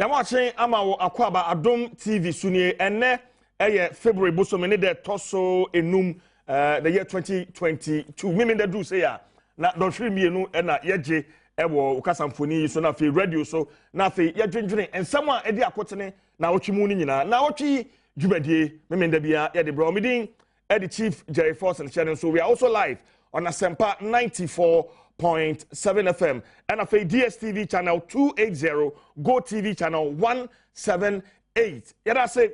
Ya watching ama wo akwaba Adom TV sunie ene February bosomene de toso enum the year 2022 mimi de do say ya na don hwe mienu na yeje ewo ukasamfoni so na fe radio so na fe yedwendwene ensam a edi akotene na wotwimu ni nyina na wotwi dwumadie mimi de bia ye de bro midin edi chief Jerry Force and channel so we are also live on Asempa 94.7 FM and a DSTV channel 280 Go TV channel 178 yada say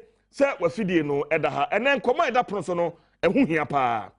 we fidie no edaha and then come eda proso no ehu hia pa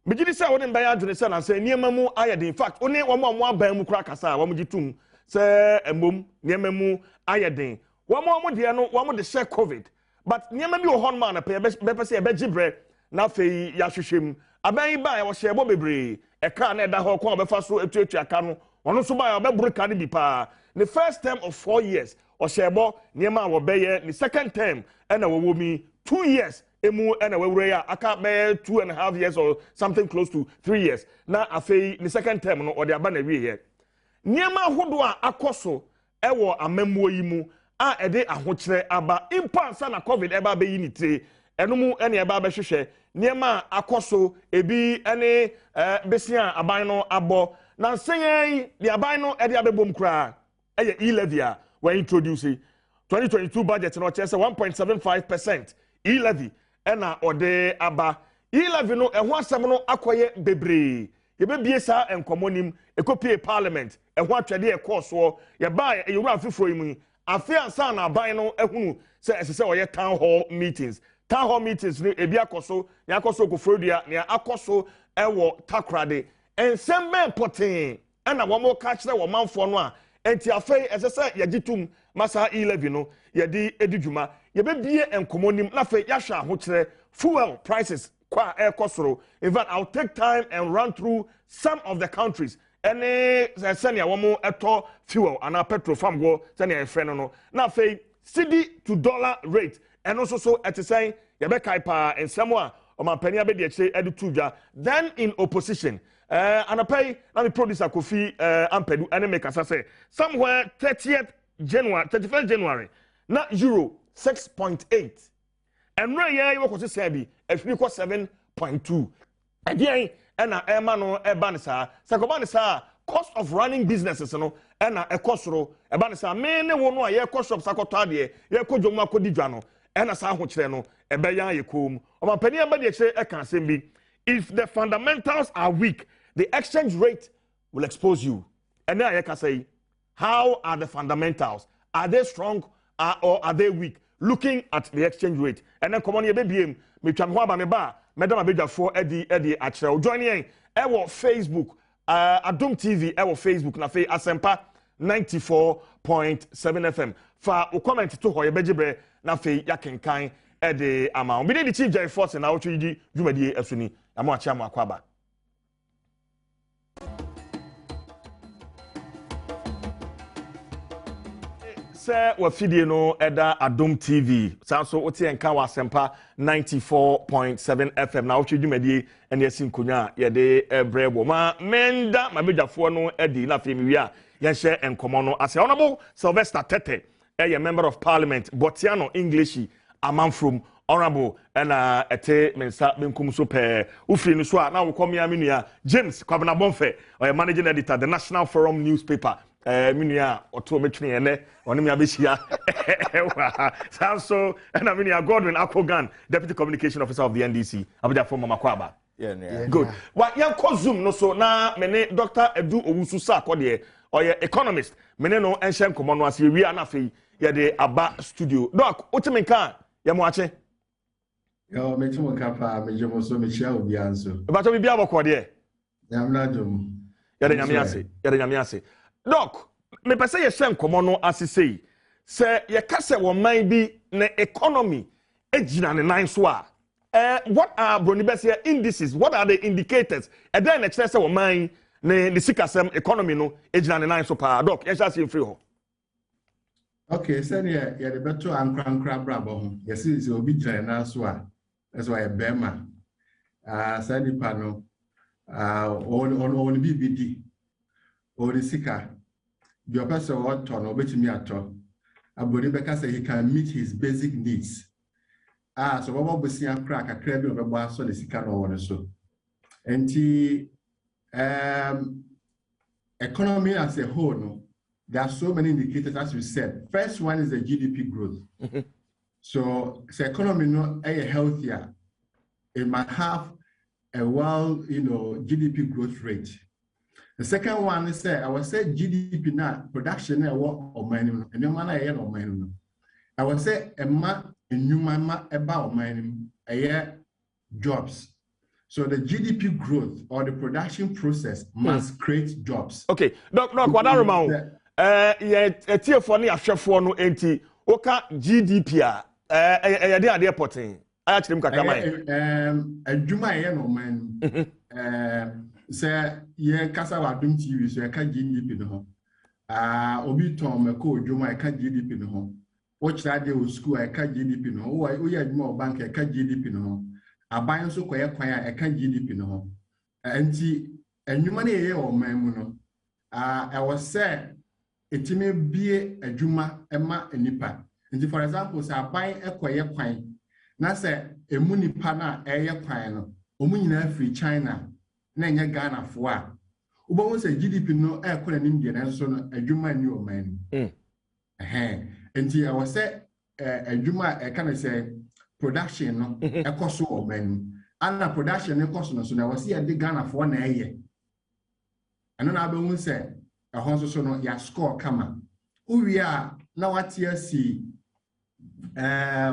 megidi say woni mban adwene say na say niema mu ayede in fact oni wo mo aban mu kura kasa wo gitum say emom niema mu ayede wo de no wo de share covid but niema bi wo hon man na pe be say be gibre na fe ya hwehwem aban ba wo share bo bebre eka na eda ho kwa obefa so etuatu aka no ono so ba obeburu ka ne bi pa the first term of 4 years o shebo niema wo beye the second term and wo mi 2 years emu and we ya aka be 2.5 years or something close to 3 years na afei the second term no o de aba na wie here niema hodo a akoso ewo amammuo yi mu a ede ahokire aba impansa na covid eba be yi ni tire enumu ene eba be hwehwe niema akoso ebi ene besia aban no abo na nsen the aban no ede abebom kra eye e-levy a we introduce 2022 budget no chese 1.75% e-levy ena ode aba e-levy no eho asem no akoye bebre ye bebie sa enkomonim ekopie parliament eho atwede e course wo ye ba ye wura afifro yimu afi ansa na aban no ehunu se esese oye town hall meetings ni ebi akoso ya akoso kofrodua na akoso ewo takrade ensembe potin ena wo mo ka kire wo manfo no a enti afei esese yagitum masa e-levy no yedi edidwuma ye bebie enkomonim na afei ya hwa ahokire fuel prices kwa ekosoro. In fact, I'll take time and run through some of the countries any senia wo mo eto fuel and petrol farm go senia efreno no na afei cedi to dollar rate and also so at the saying Yabeka pa and somewhere or my penny abedi edu tuja then in opposition and I pay na the producer Kofi ampedu and make us say somewhere 31st January na euro 6.8 and right here you was say be if you 7.2 again and na ema no eba ne sa cost of running businesses no and na ekosoro eba ne sa me ne wo no a ye shop sakoto ade ye kodwom akodi dwa no and as I want to know, a bayan yekum, or my penny abadi say, I can't say me. If the fundamentals are weak, the exchange rate will expose you. And then I can say, how are the fundamentals? Are they strong or are they weak? Looking at the exchange rate. And then come on, ye baby, me chamwa me ba, Madam Abida for Eddie Achel. Join in, ewo Facebook, Adom TV, ewo Facebook, na fe Asempa 94.7 FM. Fa o comment to ho ye bejibre na fe yakenkan e de ama we the chief Jerry Force na Nnawotwe Yi dwumadie asuni amo acha mo akwaba se wa fidie no eda Adom TV sanso oti enka wa Asempa 94.7 FM na Nnawotwe dwumadie ene asinkonya ye de brebo ma menda mabedwafo no edi na fe mi wi a ye hye enkomo no ase honorable Sylvester Tete a member of parliament Botiano English among from honorable and ete mensa benkum so pe ufri no so a na wo komia menua James Kwabena Bonfe or managing editor the National Forum newspaper menua oto metwene ene oni me abehia so and menua Godwin Akogan deputy communication officer of the NDC abida for mama kwaba good wa yan ko zoom no so na mene Dr. Edu Owusu sa akode oye economist mene no enhye komo no ase wi ana fei ye de aba studio doc otimenka ye mo ache yo metimo kapa mejomo so mechia obi anso ba to bibia bokode yamna dum ye de nyame ase doc me pese ye hye komo no ase sei se ye kase wo man bi na economy ejina ne nan so a what are bronibesia indices what are the indicators and then the chese wo man ne sikasem economy no ejina ne nan so pa doc ye sha se free ho. Okay, send ye the better and crankra brabo. Yes, it's obi jana so a. That's why a bema. Send pano. On BBD. Or the sika. Your person what ton or bet me at all. Aboni beka say he can meet his basic needs. So what we see a crack a crab of a bar so the sika no one so. And the economy as a whole, no, there are so many indicators as we said. First one is the GDP growth. So the economy no healthier. It might have a GDP growth rate. The second one is I would say GDP now production or mining and no man or mining. I would say a new mama about mining jobs. So the GDP growth or the production process must create jobs. Okay, Doc, what I remember, a tier for me, a chef for no anti, oka GDP, a dear potting. I actually a Juma no man. Say, yeah, Adom TV, so I can't GDP no. Obi Tom, a co Juma, I can't GDP no. Watch that day with school, I can't GDP no. We had more bank, I can't GDP no. I buy so quiet, I can't GDP no. And you money or man, I was said, it may be a Juma, Emma, and Nipa. And for example, say I buy a quiet pine. Now say a money pana, a pine, Omunina free China. Nanya Ghana for Uba say GDP no air call an Indian and so a Juma new man. And I was say a Juma, I can say production no a cost of men. And a production a cost no so I was here at the Ghana for 1 year. And then I will say a horse so no ya score come. Who we are now at TSC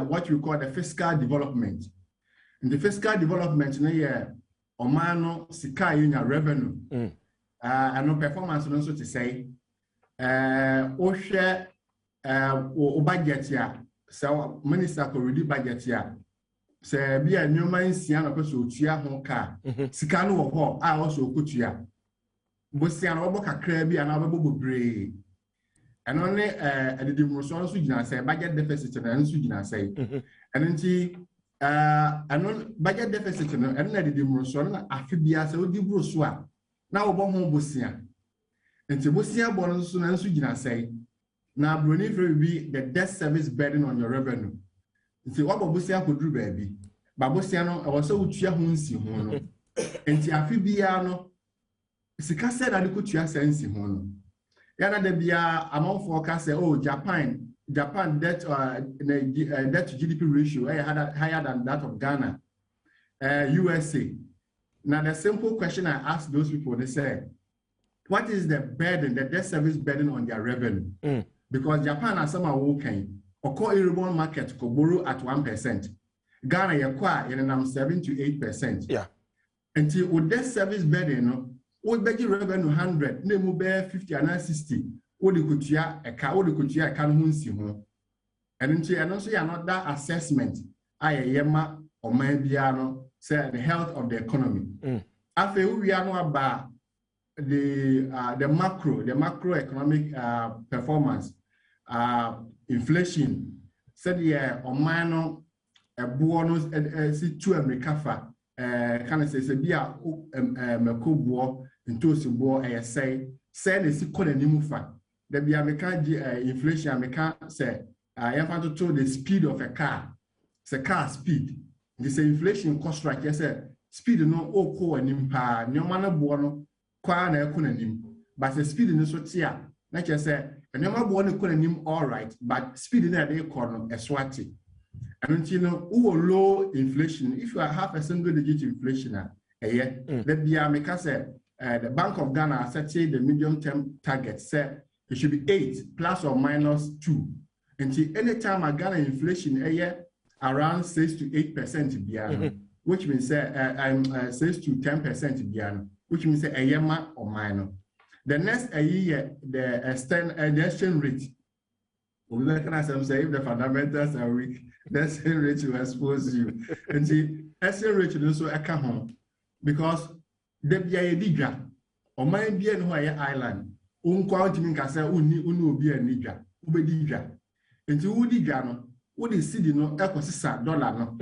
what you call the fiscal development. In the fiscal development no year. Omano sika yunya revenue. And no performance no so to say. O share o budget ya. So minister ko ready budget ya. Se bi a nyoma nsia no peso otua ho ka. Sika no wo ho a also okotua. Bosia no obo kakra bi ana obo bobre. And only the demonstration so gina say budget deficit na so gina say. And nti and budget deficit no and na the demonstration na afibia say odi bro so a na wo bo ho bosia. Nti bosia bo no so na so gina say. Na broni be the debt service burden on your revenue. Nti what bosia ko dru baabi. Ba bosia no e wo se utua ho nsi ho no. Nti afibia no sika said that ko tua sensi ho no. Yana de bia amount forecast say oh Japan debt debt to GDP ratio higher than that of Ghana. USA. Now the simple question I ask those people, they say, what is the burden, the debt service burden on their revenue? Because Japan has some working or core urban market could borrow at 1%. Ghana acquire in 7 to 8%. Yeah. Until with debt service burden, would beg revenue 100, name bear 50 and 60. What the kutia a car, what the kutia can munsi ho. And until and also another assessment, yema or maybe say the health of the economy. After we are now about the macroeconomic performance, inflation, said yeah, or minor a bonus see 2 America can I say be a Macobo into Subo say the second and there be a inflation, I can't say, I have to tell the speed of a car. It's a car speed. This inflation cost right. Yes, speed no oko and impa, no manner buono, qua na economy. But the speed in the sotia, not just say, and no buono economy all right, but speed in the economy a swati. And you know, low inflation, if you have a single digit inflation, then be a make say, the Bank of Ghana set the medium term target set. It should be 8 plus or minus 2. Until any time I got inflation around 6 to 8% which means 6 to 10% beyond, which means a year or minor. The next year, the exchange rate. We look at some say if the fundamentals are weak, the exchange rate will expose you. And the exchange rate is also a home because the BIA or my BN island. Unquality can say unu be a nigga, ubedija. Into Udija no, would you see no $1 no?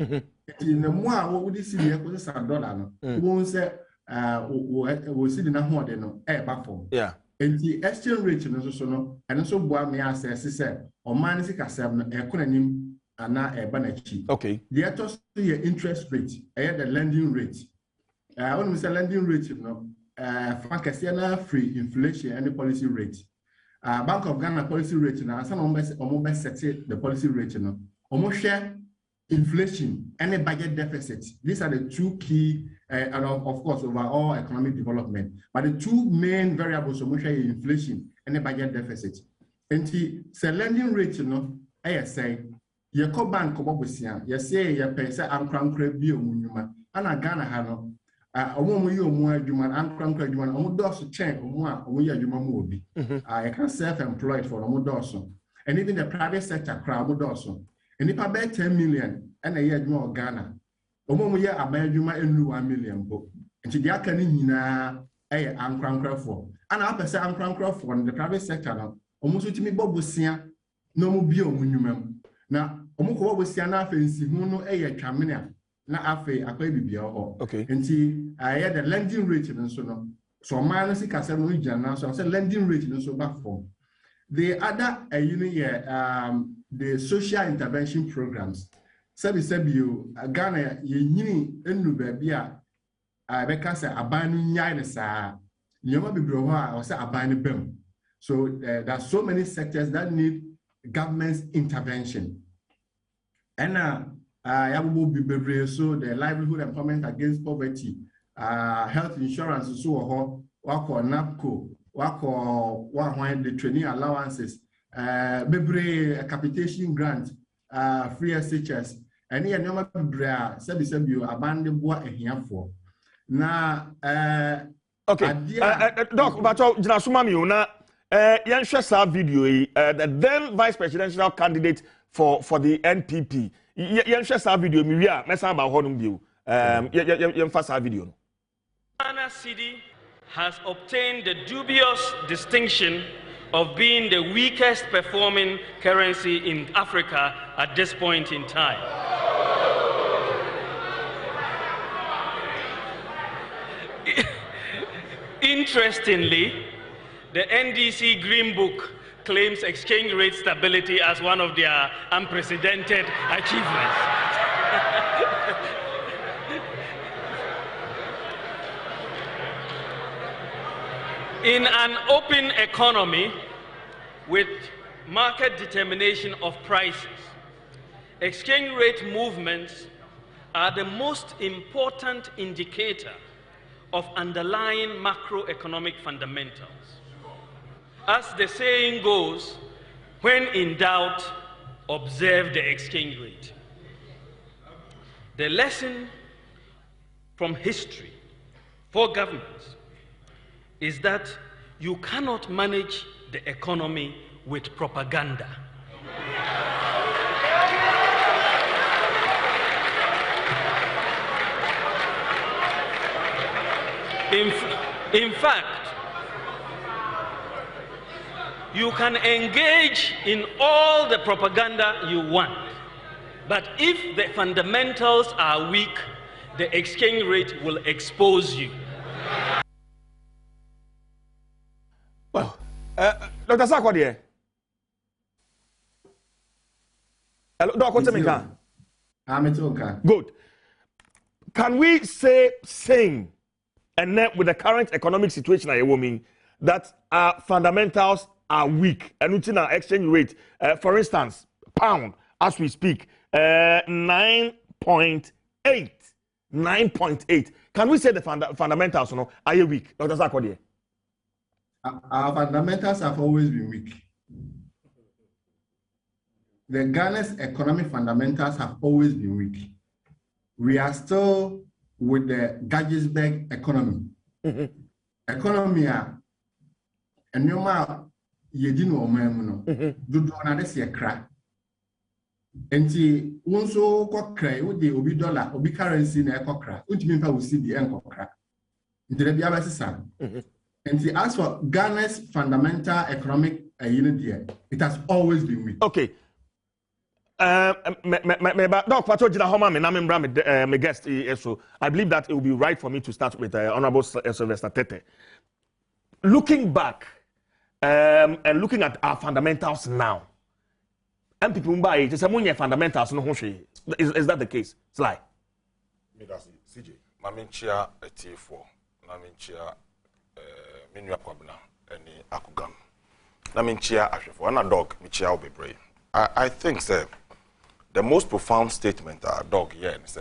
In the more would you see the $1 no? Won't say, we'll see the Nahode no, back home. Yeah. And the exchange rate no so no and so boa me assess say o man sika sem no e konanim ana e ba na chi. Okay. The other your interest rate, the lending rate. When we say lending rate, you know, for free inflation and the policy rate. Bank of Ghana policy rate now, some almost set the policy rate, you know, almost share inflation and the budget deficit. These are the two key, and of course, overall economic development. But the two main variables almost share inflation and the budget deficit. And the lending rate, you know, I say. Ye ko bank ko bobusia ye say ye pese ankrankra bi omunyuma ana Ghana ha no omo yi omu adwuma ankrankra adwuma omo doso chen omo a omo yi adwuma mu obi you can self employed for omo doso and even the private sector crowd omo doso and if about 10 million and a year adwuma Ghana omo yi aban adwuma enu 1 million bo nti dia aka ni nyina ankrankra for ana apese ankrankra for the private sector no omo so timi bobusia no omo bi omunyuma na omuko bobusia na afensi hu no twamene na afe akwa bibia ho nti the lending rate nso no so man no sika se no jana so lending rate nso back from the other the social intervention programs sabi you Ghana yenyini enu ba bia beka se aban no nyai ne saa nyoma bibro ho a se aban no bam so there are so many sectors that need government's intervention. And so the livelihood empowerment against poverty, health insurance, so wako NAPCO, wako the training allowances, capitation grant, free SHS, and here no bra sabi you abandon boa here for. Now, okay, Doc, but Jinasumami, una. Yansha sa video the then vice presidential candidate for the NPP. Yansha sa video mi wi a mesa ba honum bio. Yemfa sa video. Ghana cedi has obtained the dubious distinction of being the weakest performing currency in Africa at this point in time. Interestingly, the NDC Green Book claims exchange rate stability as one of their unprecedented achievements. In an open economy with market determination of prices, exchange rate movements are the most important indicator of underlying macroeconomic fundamentals. As the saying goes, when in doubt, observe the exchange rate. The lesson from history for governments is that you cannot manage the economy with propaganda. In fact, you can engage in all the propaganda you want, but if the fundamentals are weak, the exchange rate will expose you. Well, Dr. Sarkodie. Hello, Doc, what's the I'm okay. Good. Can we say same and then with the current economic situation I mean that our fundamentals are weak and it's in our exchange rate, for instance, pound as we speak, 9.8. Can we say the fundamentals are weak? Dr. Sarkodie? Our fundamentals have always been weak. The Ghana's economic fundamentals have always been weak. We are still with the Gadgetsburg economy. Economy, and no matter you didn't know, do not see a crack. And see, one so crack would be obi dollar, obi currency in a crack, which means I will see the end crack. And see, as for Ghana's fundamental economic unity, it has always been weak. Okay. Doc, my guest, so I believe that it will be right for me to start with Honorable Sylvester Tete. Looking back and looking at our fundamentals now. NPP mba it is among fundamentals no is that the case? Sly. Me that's CJ. Maminchia T4. Maminchia Minua Kwabna any Akugam. Maminchia Ashefo. And a dog Michia will be brave. I think sir, the most profound statement our dog here is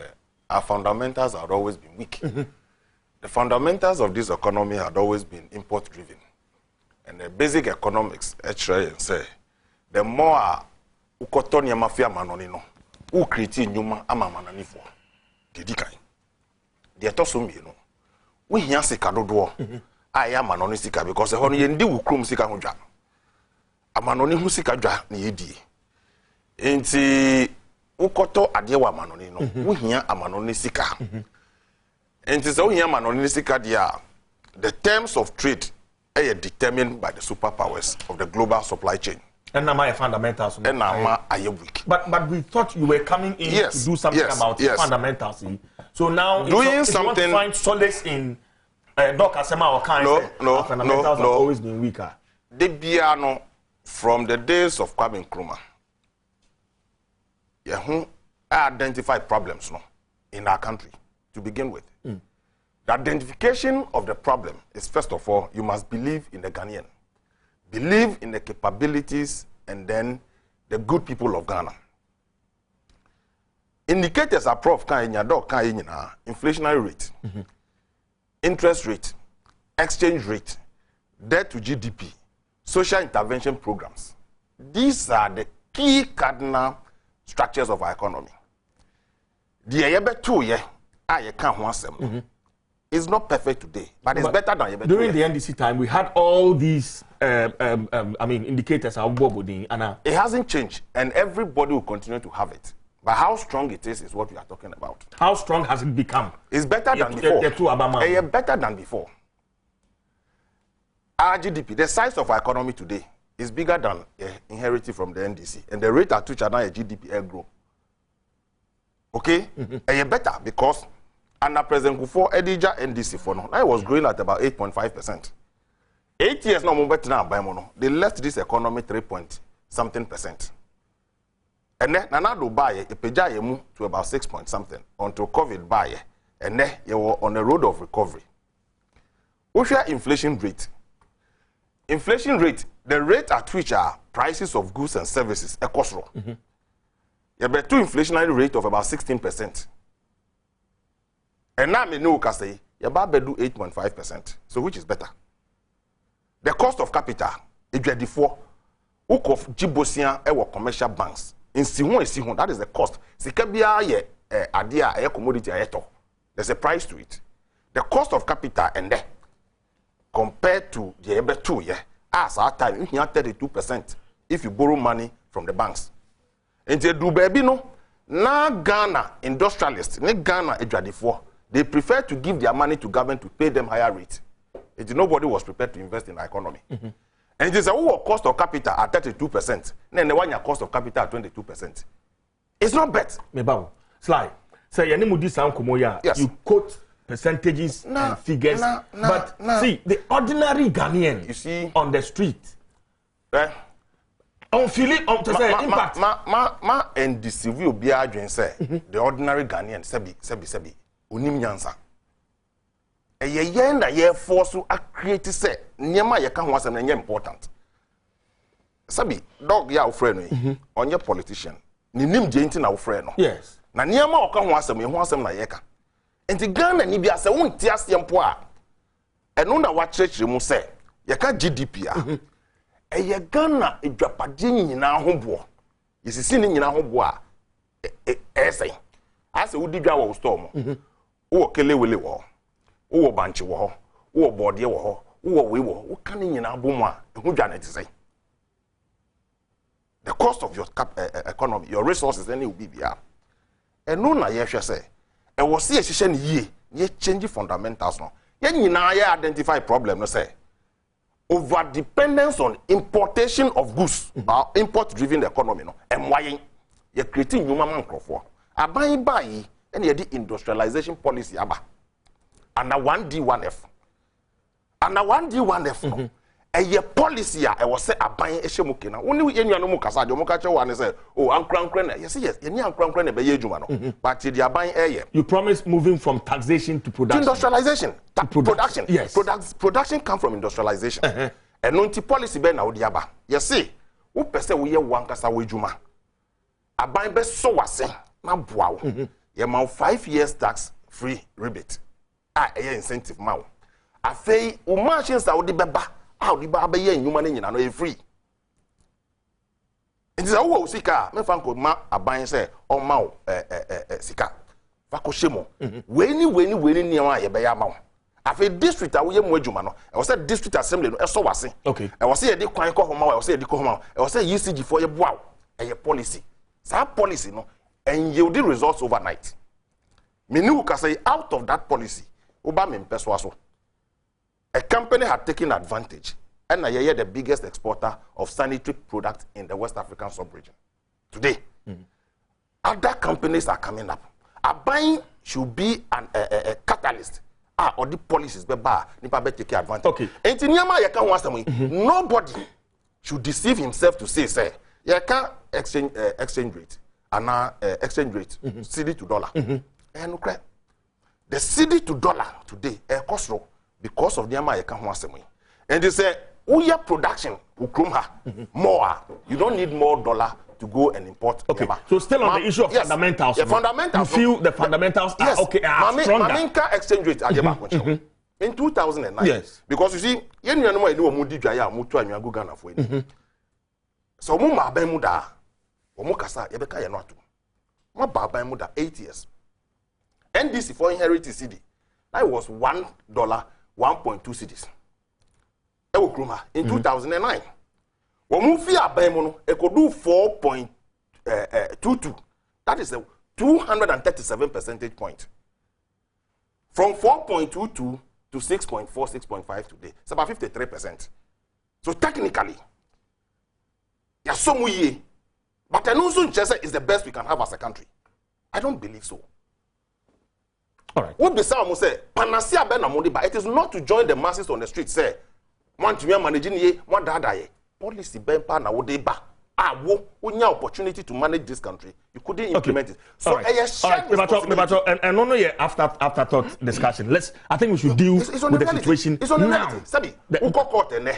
our fundamentals had always been weak. The fundamentals of this economy had always been import driven. And the basic economics actually say the more ukotonia mafia manonino u create nyuma ama mananifo dedi kan de etoso mi no we hia sika dodo aya manoni sika because ho no ye ndi wukrum sika ho dwa amanoni hu sika dwa na yedi enti ukoto ade wa manoni no we hia amanoni sika enti so hia manoni sika dia the terms of trade are determined by the superpowers of the global supply chain. And now my fundamentals. And now I weak. But we thought you were coming in to do something about fundamentals. So now doing something. You want to find solace in Doc Asema or kind. No, fundamentals have always been weaker. The Biano from the days of Kwame Nkrumah. I identified problems in our country to begin with. The identification of the problem is, first of all, you must believe in the Ghanaian. Believe in the capabilities and then the good people of Ghana. Indicators are inflationary rate, interest rate, exchange rate, debt to GDP, social intervention programs. These are the key cardinal structures of our economy. It's not perfect today, but it's better than ever. During the NDC time, we had all these, indicators. It hasn't changed, and everybody will continue to have it. But how strong it is what we are talking about. How strong has it become? It's better than before. It's better than before. Our GDP, the size of our economy today, is bigger than inherited from the NDC, and the rate at which our GDP grow. Okay, it's better because. And President Kufo Edija NDC for now, I was growing at about 8.5%. 8 years now, they left this economy 3.something%. And then Nanado buy a peja to about 6.something until COVID buy, and then you were on the road of recovery. What's your inflation rate? Inflation rate, the rate at which are prices of goods and services, a cost row. You have a two inflationary rate of about 16%. And now me know say you do 8.5%. So which is better? The cost of capital is 24. Hook of Jibosia ewa commercial banks. In Sihon, that is the cost. Sikabia ye adia a commodity ayeto. There's a price to it. The cost of capital and there compared to the other 2 year, as our time you have 32% if you borrow money from the banks. And they do baby no. Now Ghana industrialists, Ghana ejadifo. They prefer to give their money to government to pay them higher rate. Nobody was prepared to invest in the economy. And it is a cost of capital at 32%. Then the one year cost of capital at 22%. It's not bad. Sly, say yes. You quote percentages and figures, but see the ordinary Ghanaian you see on the street. On feeling on to say impact. And the civil be say the ordinary Ghanaian sebi. Unim nyansa eye na ye force to create say nyema ye kan ho asem na nye important sabi dog ya ofre no onye politician ni nim je nti na ofre no yes na nyema o kan ho asem na ye ka enti Ghana ni bia se wonti asem po a eno na wa church mu say ye ka GDP a eye Ghana edwapade nyina ho bo yesisi ni nyina ho bo a ese ase wudi dwa wo store mo wo kelewele wo wo banchi wo wo bode wo wo we wo kan nyina bomu a ehu dwa na tise the cost of your economy your resources any will be bia eno na ye hwe say e wo se ehihye ne yie ye change fundamentals no ye nyina ye identify problem no say over dependence on importation of goods or import driven economy no emwayen ye create nyuma man krofo aban bayi and the industrialization policy aba and a 1D1F and a 1D1F no a policy I was say a buying a shemukina. Only any mukasa, the mukacha one say, oh, Uncle yes, any Uncle but they are buying air. You promise moving from taxation to production. To industrialization. Production. Yes. Production comes from industrialization. And non policy be na odiaba. You see, who person we one kasa wejuma. A buying best so was na boa. You ma 5 years tax free rebate. Incentive ma. Afei o machines that would be beba. How the baba ye human in no free. It is a wo sika me fan ko ma aban say o ma sika. Fa ko shemo. We ni niam ye be ya ma. Afei district a wo ye mu adwuma no. E was say district assembly no e so wase. Okay. E was say ye de kwan ko homa, e was say ye de ko homa. E was say UCG for ye boa. E ye policy. Sa policy no and yield the results overnight. Me knew ka say out of that policy, oba me persuaso. A company had taken advantage, and I hear the biggest exporter of sanitary products in the West African sub-region. Today, other companies are coming up. A buying should be a catalyst. Or the policies be bar, nipa be take advantage. Okay. And in Yama, you can't want nobody should deceive himself to say, you can't exchange rate, and exchange rate, CD to dollar. And the CD to dollar today, cost because of the amount and they say, your production will more. You don't need more dollar to go and import. Okay. So still on the issue of fundamentals. Yeah, fundamentals. You feel the fundamentals are okay, are stronger. Maminka exchange rate in 2009. Yes. Because you see, you know mudi jaya mutu anyu agu Ghana for it. So mu ma ban mu da, o mu kasa ye beka ye no ato. Mo ba ban mu da 8 years. NDC for inherited CD. That was $1, 1.2 cedis. In 2009. When we fee abaimono, it could do 4.22. That is a 237 percentage point. From 4.22 to 6.4, 6.5 today. It's about 53%. So technically, yeah, some way, but I know Chesa is the best we can have as a country. I don't believe so. All right. What the sound say, Panasia Benamodi, but it is not to join the masses on the street, say, want to be managing ye, one dada ye. Policy Bempa na wodeba. When your opportunity to manage this country, you couldn't implement it. So right. And no, afterthought discussion. I think we should deal with the situation. It's on now. reality. Sabi, court and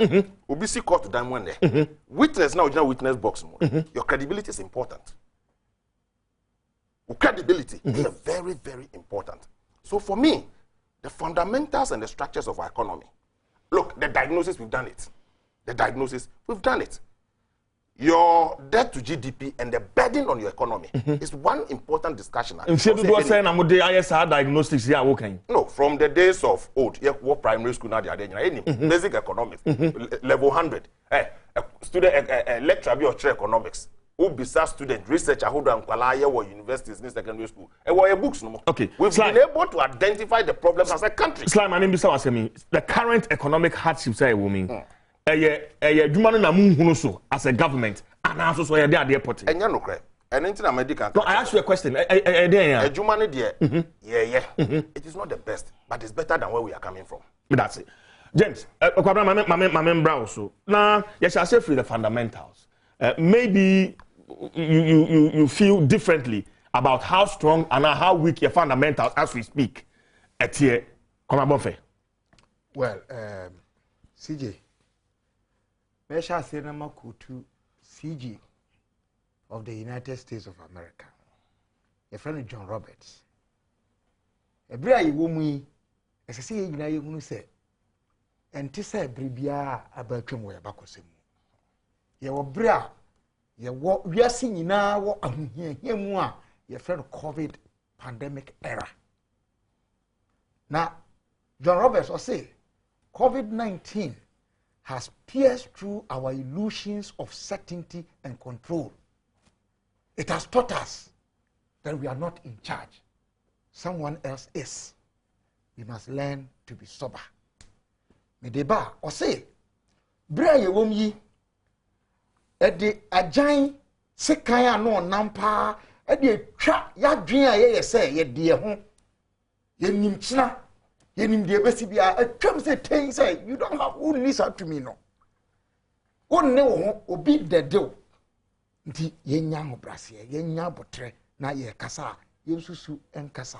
court to done one there. Witness now, witness box. Your credibility is important. Credibility is very, very important. So for me, the fundamentals and the structures of our economy. Look, the diagnosis, we've done it. Your debt to GDP and the burden on your economy is one important discussion. No, from the days of old, what primary school now they are doing, basic economics, level 100, student lecturer or economics. Who besides student researcher who don't or universities in secondary school. And what books no more. Okay. We've been able to identify the problems as a country. Slime, my name is the current economic hardship say woman. As a government and also so you're there put. And you know correct. And into America. No, I ask you a question. It is not the best, but it's better than where we are coming from. That's it. James, my also. Now, yes, I say free the fundamentals. Maybe you feel differently about how strong and how weak your fundamentals as we speak. Well, CJ, Mesha Senama Kutu CG of the United States of America. Your friend John Roberts. A bria wumi, as I say, you say, and Tissa Bribia about Chumway Bakosemu. Your bria. We are seeing now what I'm here, your friend COVID pandemic era. Now, John Roberts will say, COVID-19 has pierced through our illusions of certainty and control. It has taught us that we are not in charge. Someone else is. We must learn to be sober. Medeba or say, Bra ye wom yi. Ede ajan sekaya no nampa ede twa ya dwen a ye say ye de ho ye nimchina ye nim de besi bia atwam say ten say you don't have who listen to me no wonne wo obi dedew nti yenya ho brase yenya botre na ye kasa yensusu enkasa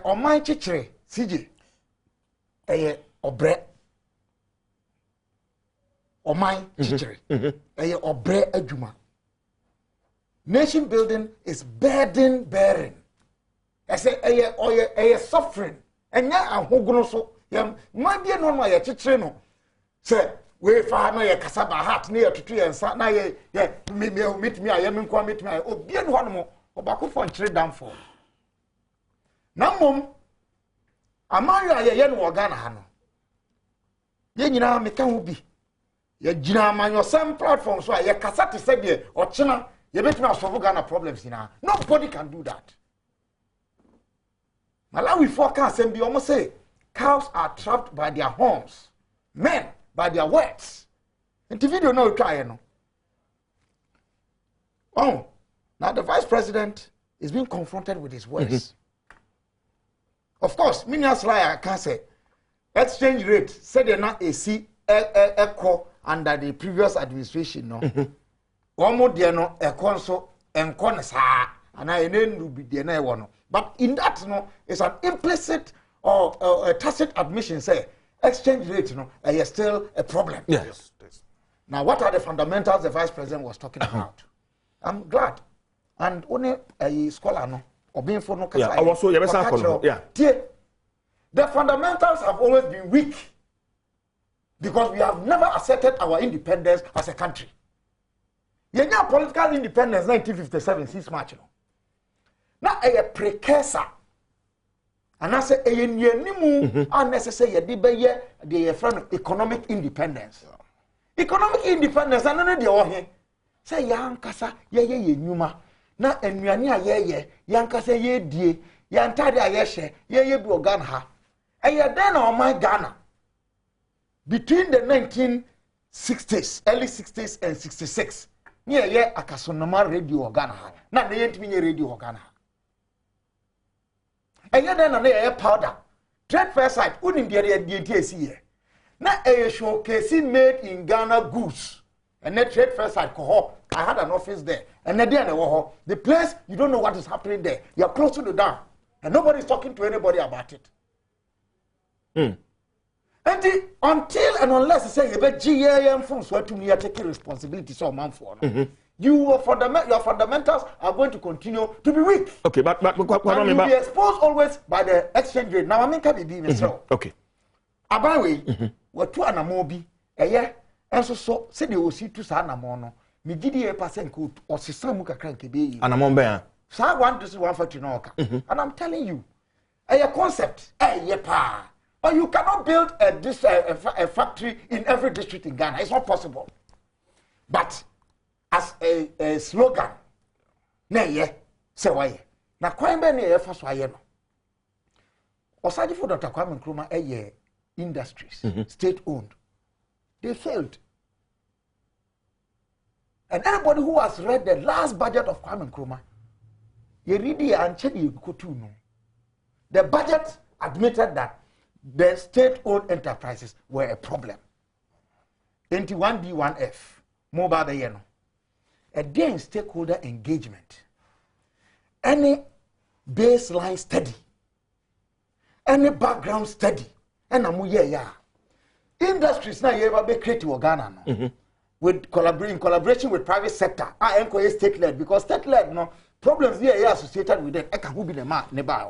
oman chichire CJ eye obre oman chichire eye obre adwuma nation building is burden bearing I say eye suffering enya ahogono so mabie no ye chichire no say we fa na ye kasaba heart na ye tutu ye nsa na ye meet me aye me meet me obi no ho no obako fo nchire damfo na mom amaya ye no Ghana ha no ye nyina meka ho bi ye gina amanyo some platforms so ye kasa te se de o chena ye betumi solve Ghana problems na nobody can do that. Malawi forecast and be almost say cows are trapped by their horns, men by their words. And the video no try no. Oh, now the vice president is being confronted with his words. Of course, Minas Raya can say exchange rate said they're not a C echo under the previous administration. No, one more dear no a console and consa and I didn't be the one. But in that, no, it's an implicit or a tacit admission. Say exchange rate, is still a problem. Yes. Now, what are the fundamentals the vice president was talking about? I'm glad, and only a scholar, no, or being for no. Yeah, also, yeah. The fundamentals have always been weak because we have never asserted our independence as a country. You know, political independence 1957 since March. Now a precursor, and I say a new unnecessary ye the friend economic independence. Economic independence, and none of the other say young kasa ye numa na enuani ye yankasa ye die yantade ayeshe ye bi Ghana ha. Then on my Ghana between the 1960s, early 60s and 66. Near ye akasonoma radio Ghana ha. Na ne yentimi radio Ghana ha. And then a powder. Trade fair site, unim the DTC. Now a showcase made in Ghana goods. And that trade fair site, I had an office there. And then the place, you don't know what is happening there. You're close to the dam. And nobody's talking to anybody about it. And until and unless you say, you bet GAM from Swatun, you are taking responsibility so man for. Your fundamentals are going to continue to be weak. Okay, but and you'll be exposed always by the exchange rate. Now, I mean, can be so. Okay. Abawe, what two anamobi, and so say the OC to Sanamono, me giddy a passing coat or Sisamuka cranky be. Anamombe. So I want to see one for Tinoka. And I'm telling you, a concept, pa. Or you cannot build a factory in every district in Ghana. It's not possible. But as a slogan, say why? Na kwembe ne fa so aye no. Osaji for Dr. Kwame Nkrumah industries, state owned. They failed. And anybody who has read the last budget of Kwame Nkrumah, you read it and check it go to no. The budget admitted that the state owned enterprises were a problem. 21D1F, mobile the yeno. Again, stakeholder engagement. Any baseline study, any background study, and industries now you ever be creative Ghana no. With collaboration with private sector. I encourage state led because state led no problems here are associated with them. I can who be the man nearby.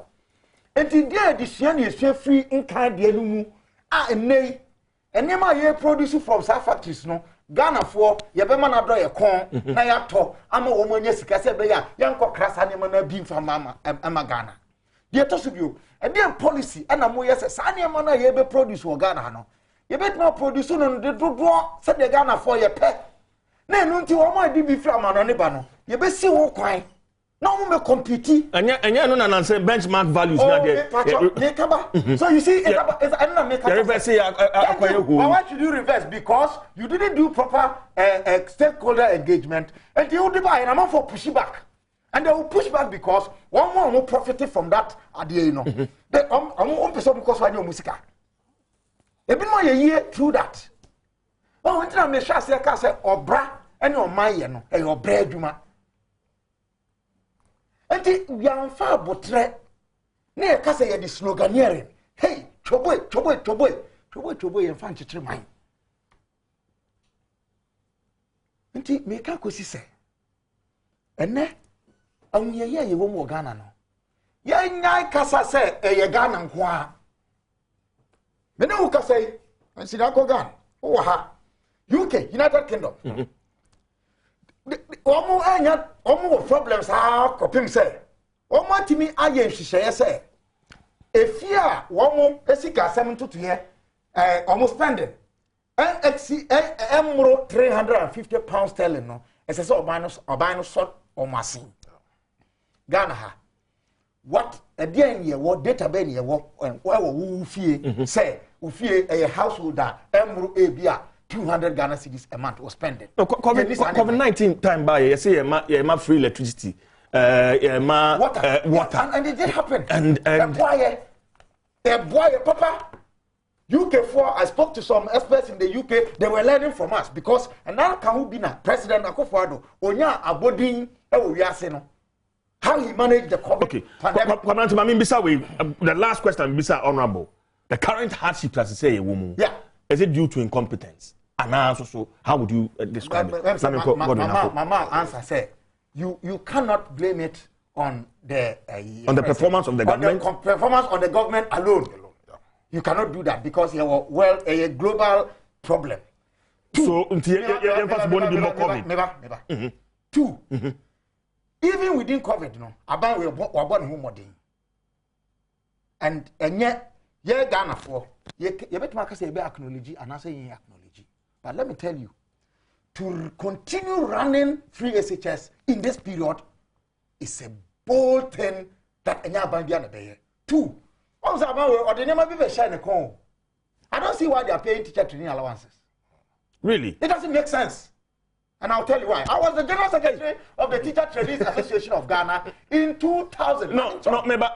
And in there, the Sian is free in kind the enumu. And nema ye produce from South factories no. Ghana for yebema na dro ye kon na ya to ama wo manya sika se be ya yanko krasa ne ma bi mfa mama Ghana de to so bio e dey policy ana mo yes sa ne ma na ye be produce wo Ghana ha no ye bet ma produce no de dodo se de Ghana for ye pe na enu nti wo ma di bi fra ma no ne ba no ye be si wo kwan na wo me compete anya no na say benchmark values na there so you see it's another make reverse I want you to do reverse because you didn't do proper stakeholder engagement and you do buy and I'm for push back and they will push back because one more will profit from that idea you know they person because when you music Ebi no ye through that. Oh, until I me sure say ka say obra ene o man ye no e obra adwuma. Enti yamfa botre na ye ka say ye di sloganeering. Hey, choboy yamfa nchichire man. Enti me ka kosi say ene anwuye ye wo mu Ghana no. Ye nyai kasa say ye Ghana nko a. Me na wo kasa yi, ansi na ko Ghana. Oh ha. UK, United Kingdom. Omo problems ha kopim say. Omo timi aye nhihye say. Efia womo esika 7 to here almost spending. Emro 350 pounds sterling no. Ese say oban no sort omasin. Ghana ha. What again ye what data ben ye what where wo fie say wo fie a householder emro ebia 200 Ghana cedis a month was spending. No, COVID-19 time by you say ma free electricity, water, and it did happen. And the boy, Papa, UK4. I spoke to some experts in the UK. They were learning from us because and now can be na President Akufo-Addo onya abodin we are saying how he managed the COVID. Okay, the last question, Mr. Honorable, the current hardship, as I say, a woman. Yeah. Is it due to incompetence? And also, how would you describe it? Mama answer say, you cannot blame it on the performance of the government. Performance on the government alone. You cannot do that because you are a global problem. So, Two. Even within COVID, no, about we born home and yet, Ghana for you bet my say be acknowledge and I say acknowledge. But let me tell you, to continue running free SHS in this period is a bold thing that enya bandia na be. Two, also about or the name be shine con. I don't see why they are paying teacher training allowances. Really? It doesn't make sense. And I'll tell you why. I was the General Secretary of the Teacher Trainees Association of Ghana in 2000. No, maybe.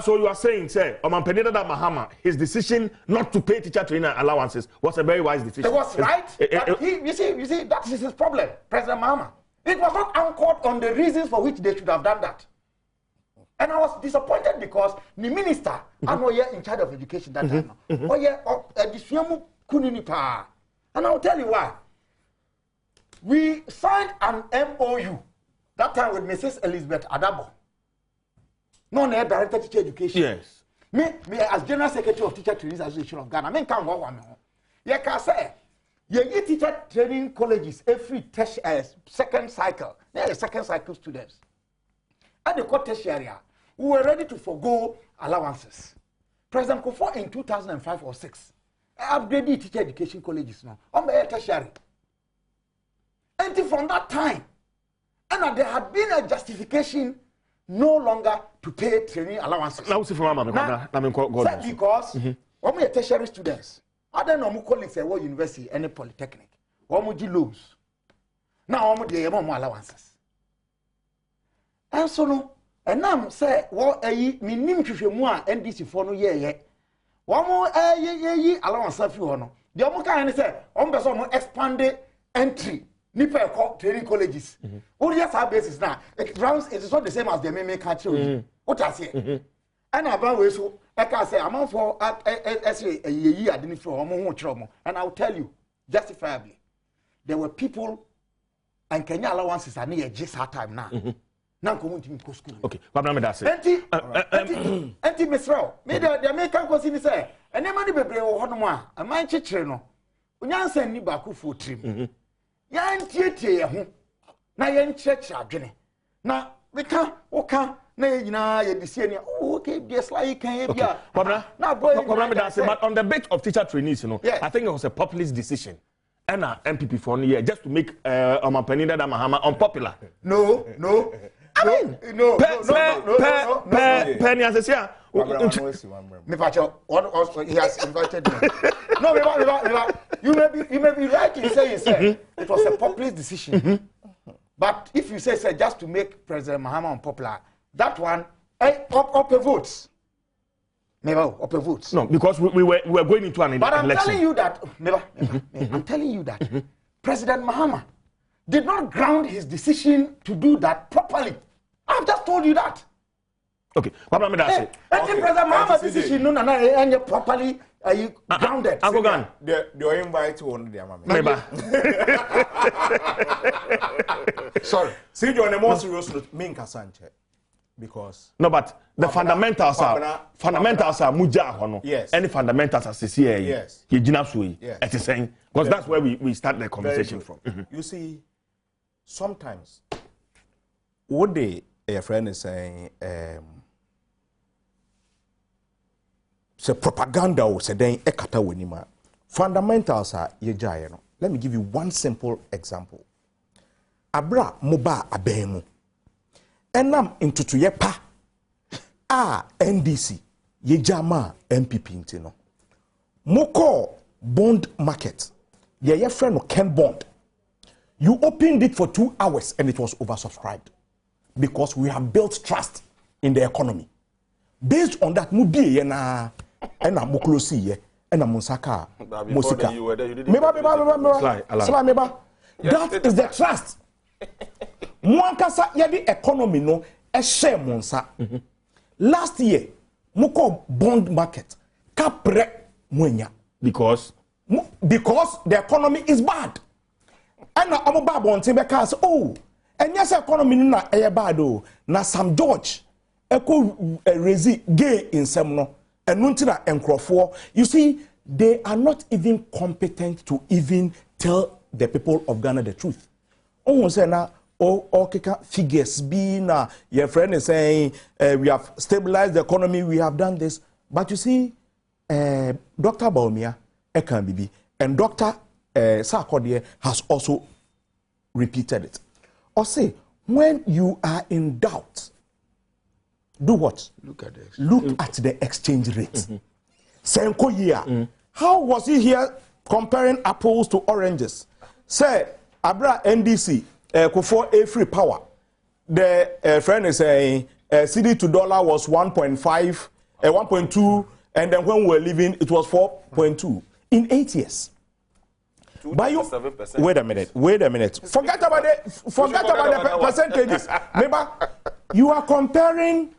So you are saying, say, Omanpenida Mahama, his decision not to pay teacher trainer allowances was a very wise decision. It was right. But you see, that is his problem, President Mahama. It was not anchored on the reasons for which they should have done that. And I was disappointed because the minister, I know you're in charge of education that time. Oh yeah, and I'll tell you why. We signed an MOU that time with Mrs. Elizabeth Adabo, non-director teacher education. Yes. Me as General Secretary of Teacher Trainees Association of Ghana, I can't go on. You can say, you teacher training colleges every second cycle. They are second cycle students. At the court tertiary, we were ready to forgo allowances. President Kufuor in 2005 or 6 upgraded teacher education colleges now on the tertiary. And from that time, and there had been a justification no longer to pay training allowances. Now, because we are tertiary students. I don't know colleagues at what university, any polytechnic, or loans. Now, we have more allowances. And so, no, and now say, what a minimum NDC for no year yet. One more allowance of you. The Omuka say, on expanded entry. Nipa training colleges. What yes our basis now? It is not the same as the meme country. What I say? And about we so I can say I'm for a year didn't for and I'll tell you justifiably there were people and Kenya allowances are near just hard time now. Now come to school. Okay, but I'm that's it. Anti Misrao. Me the American question say and the money be honoma a man chichre no. Unyansa ni baku for trim. Yan tietie ho na yan church adwene na we can na yina ye dise ni okay be slightly can be na but on the bit of teacher trainees I think it was a populist decision and NPP for year just to make Omanpenida Mahama unpopular. No. I mean, no. Penny as I me pacho what he has invited me. No, you may be right in saying it was a populist decision. But if you say just to make President Mahama unpopular, that one up votes. Never open votes. No, because we were going into an But I'm election. telling you that, I'm telling you that President Mahama did not ground his decision to do that properly. I've just told you that. Okay, what am I saying? President Mahama's decision no properly grounded. Agogan, the invite on the mama. Neighbor. Sorry. See, you're on a more serious note, Minka Sanchez. Because no, but the fundamentals are muja hono. Yes. Any fundamentals are CCA. Yes. Yes. It is saying because that's where we start the conversation from. You see, sometimes what a friend is saying, say propaganda or say then ekata wenima. Fundamentals are ye. Let me give you one simple example. Abra moba abemu. Enam into ye pa NDC ye jama NPP intino. Moko bond market ye friend no Ken bond. You opened it for 2 hours and it was oversubscribed because we have built trust in the economy. Based on that, mubi ye na ena muklosi ye ena musaka musika. Meba. That is the trust. Mwankasa yadi economy no share monsa. Last year, muko bond market kapre mwenya Because the economy is bad. And na omo ba bontin be ka say oh, enya say economy na eye bad o. Na Sam George eko rezi gay in sem no. Enu nti na enkrofo. You see, they are not even competent to even tell the people of Ghana the truth. Omo say na keka figures be na your friend is saying we have stabilized the economy, we have done this. But you see, Dr. Baumia Ekan Bibi and Dr. Sarkodie has also repeated it. Or say, when you are in doubt, do what? Look at the exchange rate. Senko year. How was he here comparing apples to oranges? Say, Abra NDC, for a free power. The friend is saying CD to dollar was 1.5, 1.2, and then when we were leaving, it was 4.2 in 8 years. But you, wait a minute. Forget about the percentages. Remember, you are comparing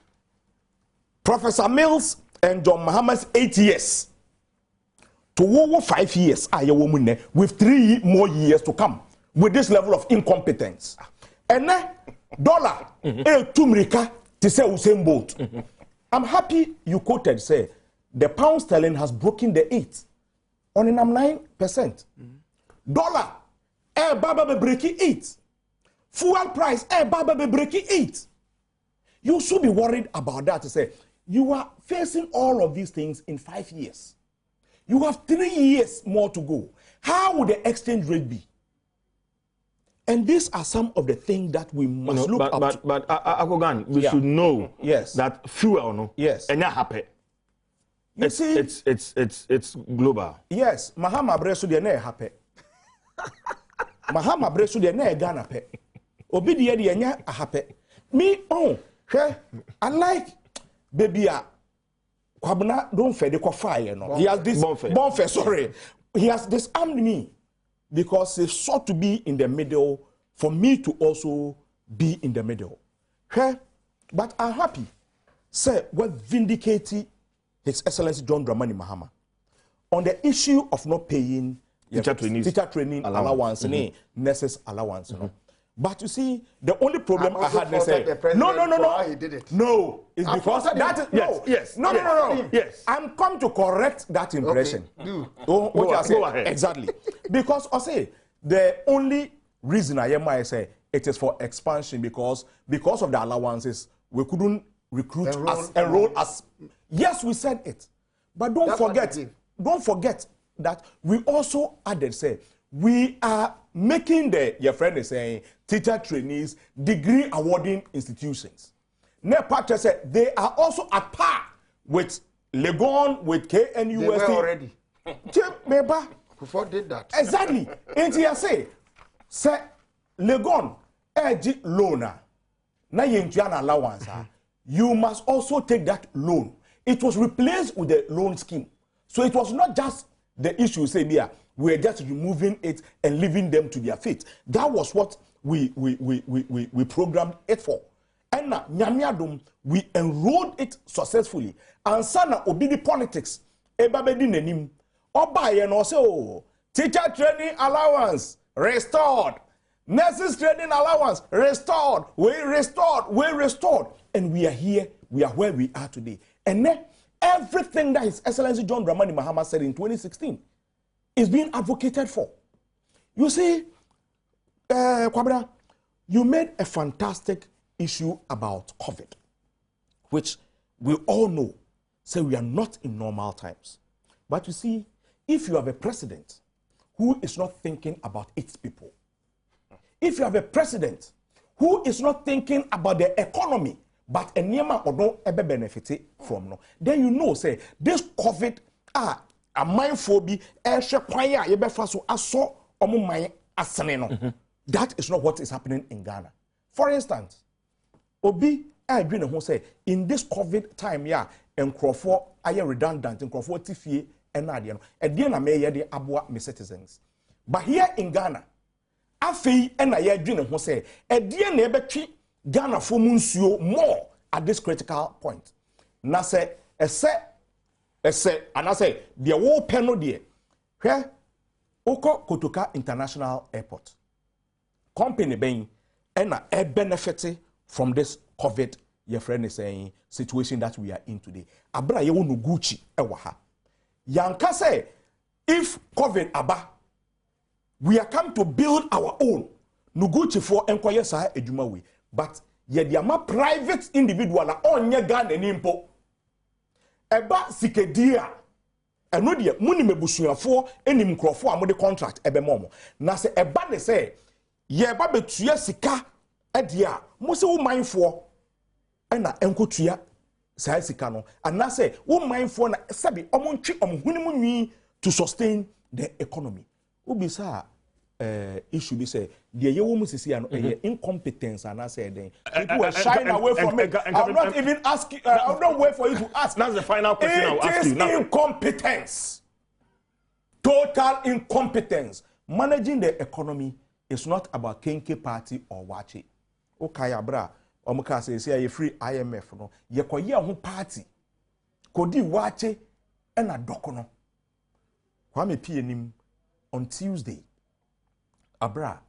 Professor Mills and John Mahama's 8 years to over 5 years. With 3 more years to come with this level of incompetence. And then dollar, tumrika to say Usain Bolt. I'm happy you quoted say the pound sterling has broken the 8 on an 9%. Dollar, baba breaking 8. Fuel price, baba breaking 8. You should be worried about that to say you are facing all of these things in 5 years. You have 3 years more to go. How would the exchange rate be? And these are some of the things that we must look up to. But Akogan, we should know that fuel, no? Yes. And that happen. You see, it's global. Yes, Mahama Bresu de ne happy. Mahama Bresu de ne Ghana pe. Obi de nya happy. Me I like baby Kwabna don't fed the fire no. He has this bonfire, sorry. He has disarmed me because he sought to be in the middle for me to also be in the middle. But I'm happy. Say what vindicated His Excellency John Dramani Mahama on the issue of not paying teacher training allowance, nurses allowance. But you see, the only problem I had is no. He did it. No, it's because that is no. Yes, I'm come to correct that impression. Okay. Go ahead. Exactly. Because I say the only reason I might say it is for expansion because of the allowances we couldn't enroll as. Yes, we said it, but don't forget that we also added say we are making your friend is saying teacher trainees degree awarding institutions. NEPA said they are also at par with Legon, with KNUST. They were already. Before did that. Exactly. And you say Legon, loan, na allowance. You must also take that loan. it was replaced with the loan scheme. So it was not just the issue, say, we are just removing it and leaving them to their fate. That was what we programmed it for. And now, Nyamiadum, we enrolled it successfully. And sana obidi politics, ebabedi nenim, oba ye no say, oh, teacher training allowance restored, nurses training allowance restored, we restored, and we are here, we are where we are today. And then everything that His Excellency John Dramani Mahama said in 2016 is being advocated for. You see, Kwabena, you made a fantastic issue about COVID, which we all know, say we are not in normal times. But you see, if you have a president who is not thinking about its people, if you have a president who is not thinking about the economy, but a niyama odo ebe benefit from no, then you know, say, this COVID, a mindful be, kwaya yebe faso aso omu maye asane no. That is not what is happening in Ghana. For instance, Obi, I agree who say in this COVID time, and Crawford, I am redundant, and Crawford Tiffy, and Nadia, and then I may the Abua, my citizens. But here in Ghana, I feel and I agree who say, a dear neighbor Ghana for Munsio more at this critical point. Now say, and I say, the whole panel dear, here, Oko Kotoka International Airport. Company being and a benefit from this COVID, your friend is saying, situation that we are in today. Abra ye wonu Gucci ewaha. Yanka say, if COVID aba, we are come to build our own. Nuguchi for enquire sa edumawe. But ye diama private individual na onye Ghana nimpo. Eba sikedia. Eno dia muni mebusuafo enim krofo amode contract ebe momo. Na se eba ne say ye ba betua sika edia mo se wo manfo na enkotua sa sika no ana se wo manfo na sabi omontwe omhunimu nwi to sustain the economy. Obi sa issue be say the ye wo musisi ano incompetence ana say den people were shying away from it. I'm not even asking I'll not wait for you to ask. That's the final question I'll ask you now. Incompetence. Total incompetence. Managing the economy it's not about Kenke party or Wachi. Okay, abra. Omuka say free IMF no. Ye koye ho party. Kodi Wachi and a dokono. Kwame PNM on Tuesday. Abra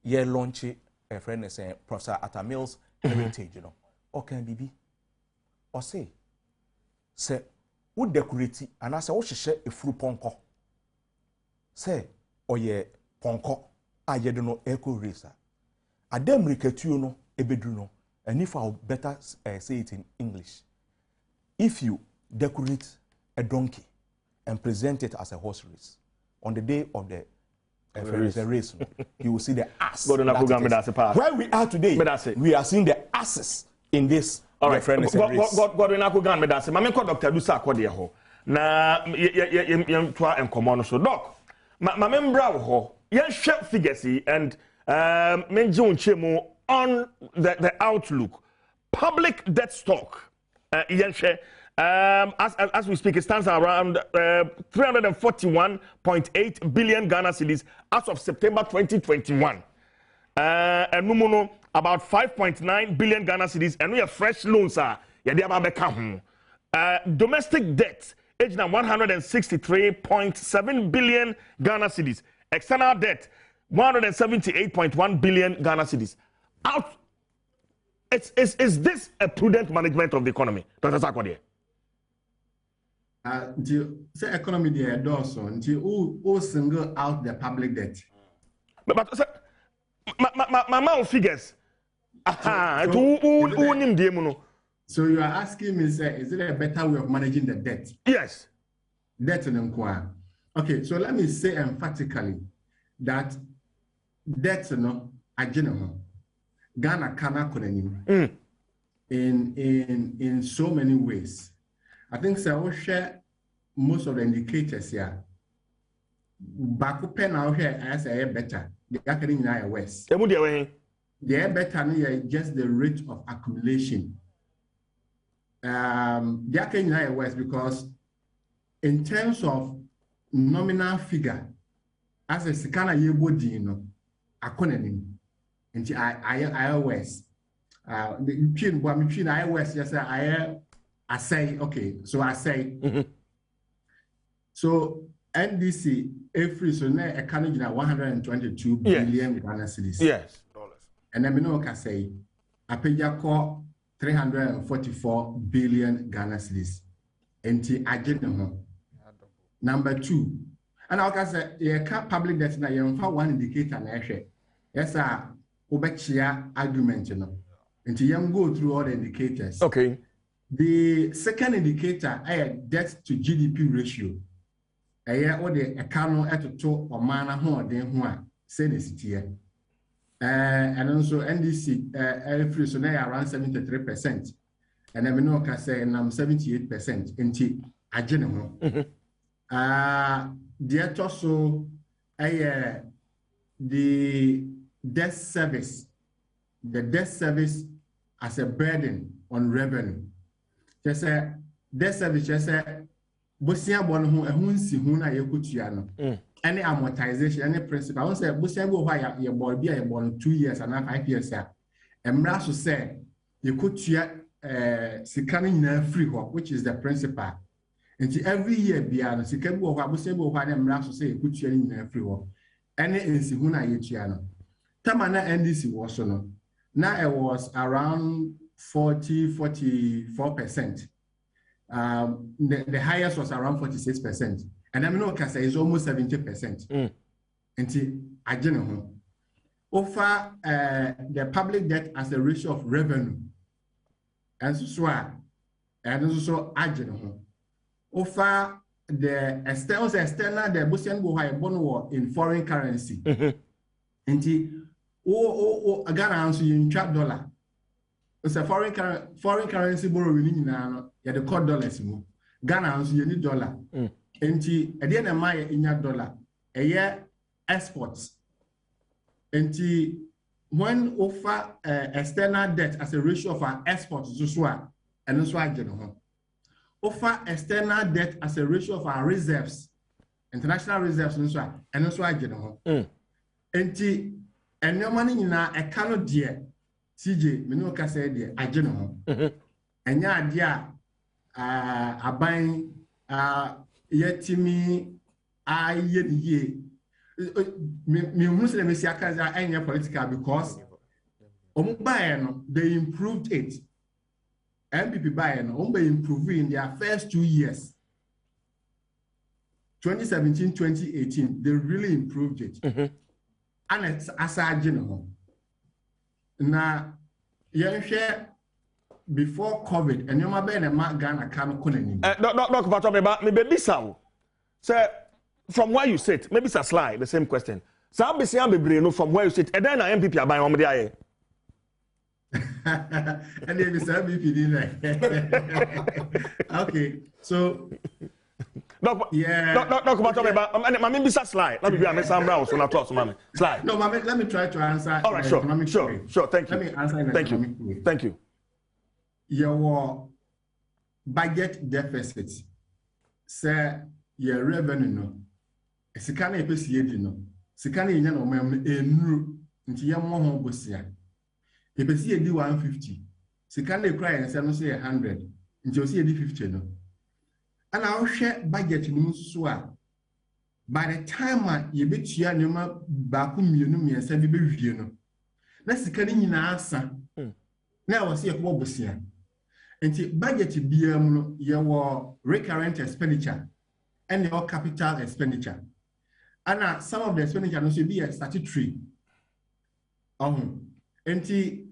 ye launch a friend say Professor Atamil's heritage, you know. Okay, bibi. Or say wo decorate and I say wo hye e furu ponko. Say oye ponko. I don't know echo racer. Adem riketu no ebedru no. And if I'll better say it in English, if you decorate a donkey and present it as a horse race on the day of the race, you will see the ass. Where we are today, we are seeing the asses in this. All right, friend. Godwin Akugan medase. Mame ko Dr. Dusa akode ho. Na yem twa enkomo no so doc. Mame mbra wo ho. Yen hwe figures and menje unchemu on the outlook. Public debt stock. Yen hwe as we speak, it stands around 341.8 billion Ghana cedis as of September 2021. And Numuno, about 5.9 billion Ghana cedis, and we have fresh loans. Domestic debt, age now 163.7 billion Ghana cedis. External debt, 178.1 billion Ghana cedis. Out. Is this a prudent management of the economy, Dr. Sarkodie? The economy there does so until all single out the public debt. But my figures. So you are asking me, is it a better way of managing the debt? Yes. Debt and inquire. Okay, so let me say emphatically that debt no agenda Ghana cannot in so many ways. I think so we share most of the indicators here. Back up now here as a better. The academic in West. The better is just the rate of accumulation they are Kenya West because in terms of nominal figure, as a Sikana Yebodi, akonanim, into iOS. Between iOS, yes, I say, okay, so I say, so NDC, every so now accounting 122 billion Ghana cedis. Yes. And then we can say, I pay your call 344 billion Ghana cedis. Enti agenda. Number 2. And I can say, you can't public debt now, you have one indicator na share. Yes, sir. Obechia argument, you know. Enti you go through all the indicators. Okay. The second indicator is debt to GDP ratio. Or the account at to or mana ho den ho a say the city. And also NDC every so now around 73%. And then we know can say 78% into agenda ho. The also the debt service. The debt service as a burden on revenue. Just say debt service just say Bosia bon who a hunsi huna yekutuano. Any amortization, any principle. I want to say Bosia go why your boy be a born 2 years and 5 years. And Mraso say you could sikani na free work, which is the principle. And every year beyond Sikabu or Bosia go why Mraso say you could na free work. Any insihuna yetiano. Tamana NDC was no. Now it was around 44%. The highest was around 46%. And I know Kasa is almost 70%. And I don't know. Over the public debt as a ratio of revenue. And so I don't know. Over the external the Bosnian Bono in foreign currency. And Ghana answer in $1. It's a foreign currency borrowing now. You the core dollars. Ghana answer you need dollar. And at the end of my in your dollar, a year exports. And when offer external debt as a ratio of our exports, and also I general. Offer external debt as a ratio of our reserves, international reserves, and also I general. And no money in a cannot dear. CJ, Minoka said, I general. And ya dear, a buying, yet to me, I ye. Me Muslim Messiakaza and political because they improved it. NPP Bayern, they improved in their first 2 years. 2017, 2018, they really improved it. And it's as a general. Now, you share before COVID, and you're a man Ghana can't call him. Doc, about me, baby, so, sir, from where you sit, maybe it's a slide, the same question. So, I'll be saying, from where you sit, and then I MPP are buying on the eye. And then it's MPP, okay, so. Doc, about I mean, it's a slide. Let me be a Miss Brown, so not talk to mommy. Slide. No, let me try to answer. All right, sure. Thank you. Let me answer in Thank economic way. Thank you. Your budget deficit, say your revenue no. Sikana epesi no. Sikana yenya no mem enru nti ye mo ho bosia. Epesi edi 150. Sikana ekura yen say no say 100. Nti o say edi 50 no. And I'll share budget so by the time you bet you are back and say, be no. Let's carry in answer. Now I see a wobbly. And the budget be your recurrent expenditure and your capital expenditure. And some of the expenditure also be a statutory. And the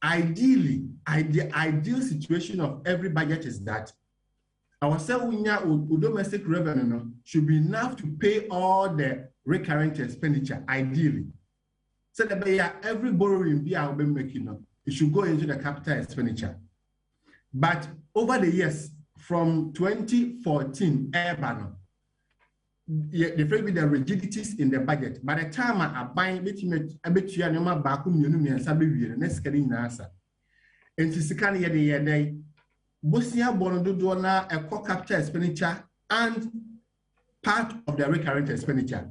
ideal situation of every budget is that our domestic revenue should be enough to pay all the recurrent expenditure, ideally. So that every borrowing be our making, it should go into the capital expenditure. But over the years, from 2014, there will be the rigidities in the budget. By the time I buy a bit you know back and Sabi, next getting answer. And to second year, bosia bono do na capital expenditure and part of the recurrent expenditure.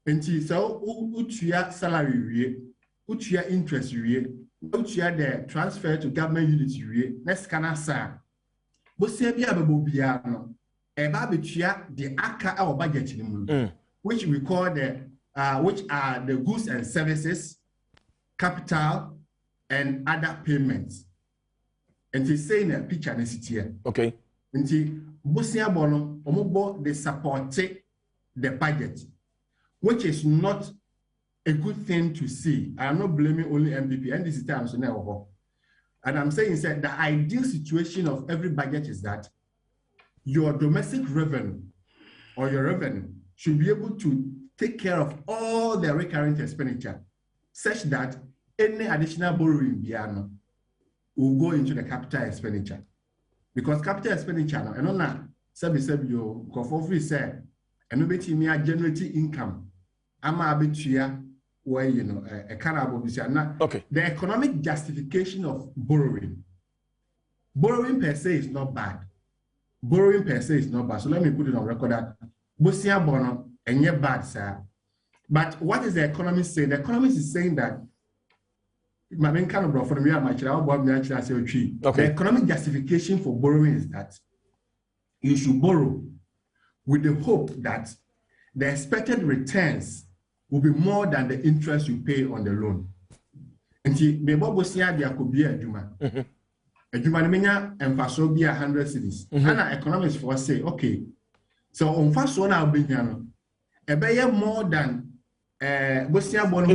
Enti so utua salary wie, utua interest wie, utua the transfer to government units wie. Next kana sa. Bosia bia bebo bia no. Eba betua the aka our budget ni mu. Which we call which are the goods and services, capital, and other payments. And he's saying a picture in here. Okay. And he Bosia Bono, Omobo, they support the budget, which is not a good thing to see. I'm not blaming only NPP, and this is time so now. And I'm saying that the ideal situation of every budget is that your domestic revenue or your revenue should be able to take care of all the recurrent expenditure, such that any additional borrowing beyond will go into the capital expenditure. Because capital expenditure, and on that, you go for free, say, and we generating income. I'm a bit here where, you know, a cannabis. Okay. The economic justification of borrowing. Borrowing per se is not bad. Borrowing per se is not bad. So let me put it on record that Bosia Bono and yet bad, sir. But what is the economist saying? The economist is saying that okay. The economic justification for borrowing is that you should borrow with the hope that the expected returns will be more than the interest you pay on the loan. And the Bobosia there could be a Juma. A Juma menya and Faso be 100 cities. And economists for say, okay, so on first one I'll be a better more than Bosia Bono.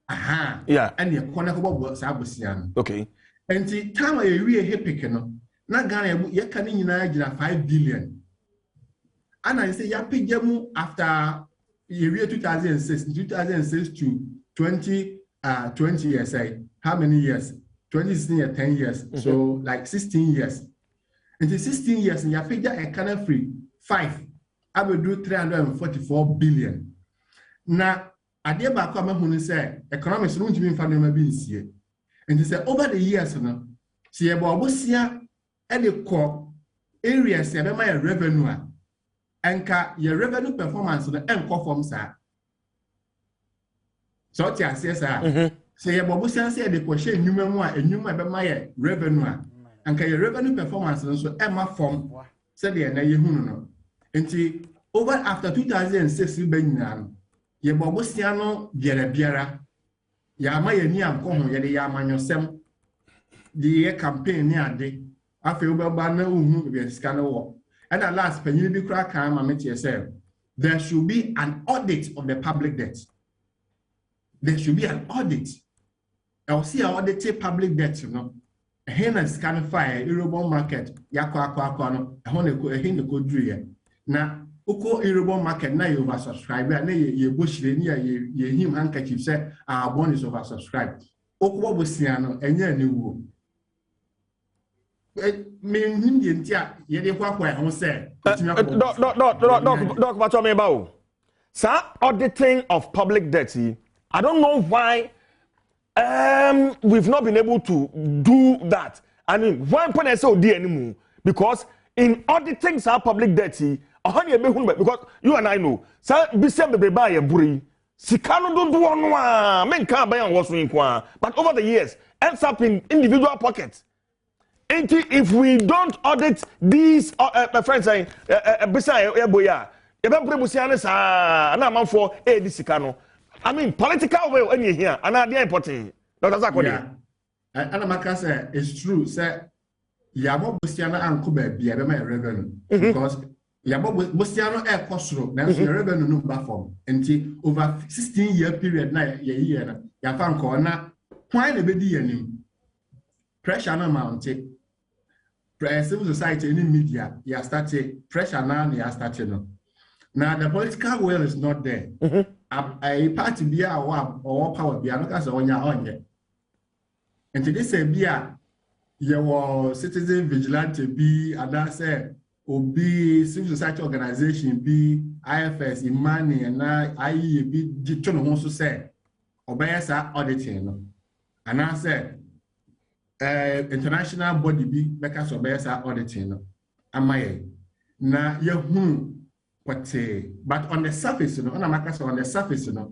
Aha. Yeah. And the corner of Sabosian. Okay. And the time I really happy, not Ghana, you can in 5 billion. And I say, ya pay jamu after year 2006 to 20 years. How many years? 20 10 years. So like 16 years. And the 16 years, and you pay a Canada free 5. I will do 344 billion. Now, Adia Bakama who say economics don't mean for them be here. And they say over the years, no, see about Bosia at the core areas, you have my revenue, and your revenue performance on the end forms are. So, yes, say about Bosia say the question, you may my revenue, and your revenue performance also Emma form said the Nayahuno. And over after 2006, you been ye Bobosiano Biara Yama Yam Como Yadi Yamanyosem the campaign near day. I feel Babana who be scandal. And at last, when you be crack, there should be an audit of the public debt. There should be an audit. I'll see an audit public debt, you know. A hen and scan fire, Eurobond market, Yakwa, a hen the good now. Oko Eurobond market na you oversubscribe na you bush the near you him handkerchief say our bond is oversubscribed. Oko Bosia no enye ni wo. Me him the ntia ye de kwa ho say doc what me about. Sir, auditing of public debt. I don't know why we've not been able to do that. I mean, one point I say odi anymore because in auditing our public debt because you and I know, sir, Bissem be buy a buri. Sikano don't do one, men can't buy on what's in kwa. But over the years, ends up in individual pockets. And if we don't audit these, my friends say, Bissem, boya, every Busianis are an amount for a Sikano. I mean, political way any here, and I dare important. Not as I call it. And Makasa it's true, sir. Yamo Busiana and Kube be a revenue because. Yabo Bosiano air costro, now your revenue no platform. Until over 16-year period, na year, ya fan corner, why the bedi and pressure no mounted. Civil society, any media, ya started pressure now, ya started no. Now the political will is not there. A party be a or power be a look as on your own. And today say be a your citizen vigilante be and that said. Obi civil society organization be IFS Imani and IE be Jitono also said Obayasa auditing. And I said international body be because of better auditing no amaye na yehu kwate but on the surface no on the surface no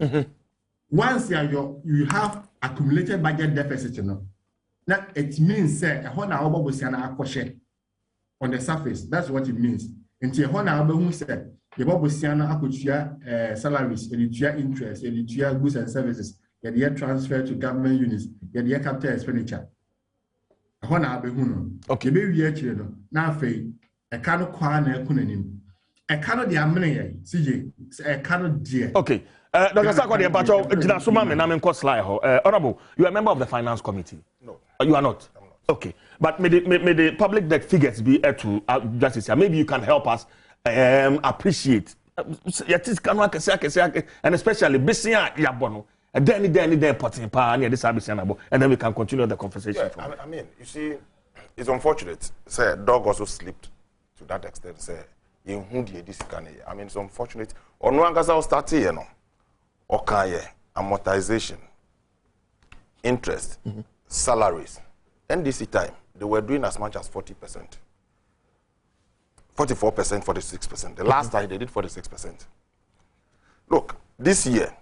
once you have accumulated budget deficit no now it means say e ho na obobosia na akoshe on the surface that's what it means nti e ho na obohu say the obobosia na akotua salaries editua interest editua goods and services the transfer to government units the capital expenditure hona abehu no okay be wi akire no na afei e ka no kwa na ekunanim e ka no de amene ye CJ e ka no de okay Dr. Sakwa de Pacho Jina Suma me na me nko slide ho honorable you are a member of the finance committee no you are not I'm not. Okay but may the public debt figures be to justice here maybe you can help us appreciate and especially Bisia Yabono and then putting power near this and then we can continue the conversation. Yeah, I mean, you see, it's unfortunate. Say, dog also slipped to that extent. Say, in who this can. I mean, it's unfortunate. Or no one can start here, no. Okay, amortization, interest, salaries. NDC time, they were doing as much as 40%, 44%, 46%. The last time they did 46%. Look, this year.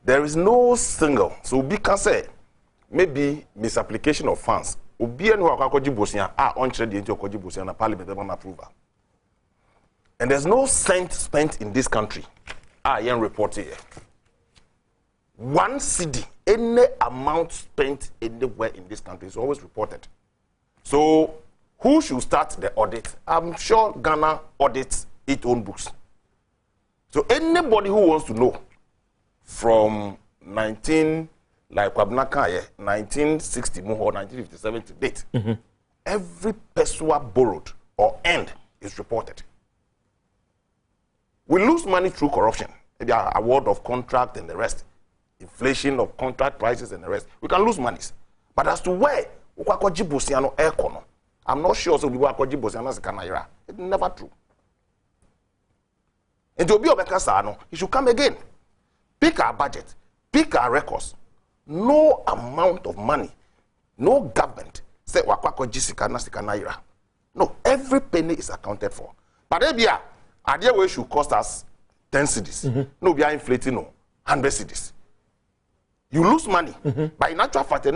There is no single, so we can say maybe misapplication of funds. Obi enu akwakoji bosia on trade into akwaji bosia na parliament dem approval. And there's no cent spent in this country. Yen report here. 1 cedi, any amount spent anywhere in this country is always reported. So who should start the audit? I'm sure Ghana audits its own books. So anybody who wants to know from 1960 or 1957 to date, every peswa borrowed or earned is reported. We lose money through corruption, maybe award of contract and the rest, inflation of contract prices and the rest. We can lose monies. But as to where I'm not sure so it's never true. And to be obekasa, he should come again. Pick our budget, pick our records. No amount of money, no government say no, every penny is accounted for. But the idea way should cost us 10 cedis. No, we are inflating 100 cedis. You lose money by natural fact.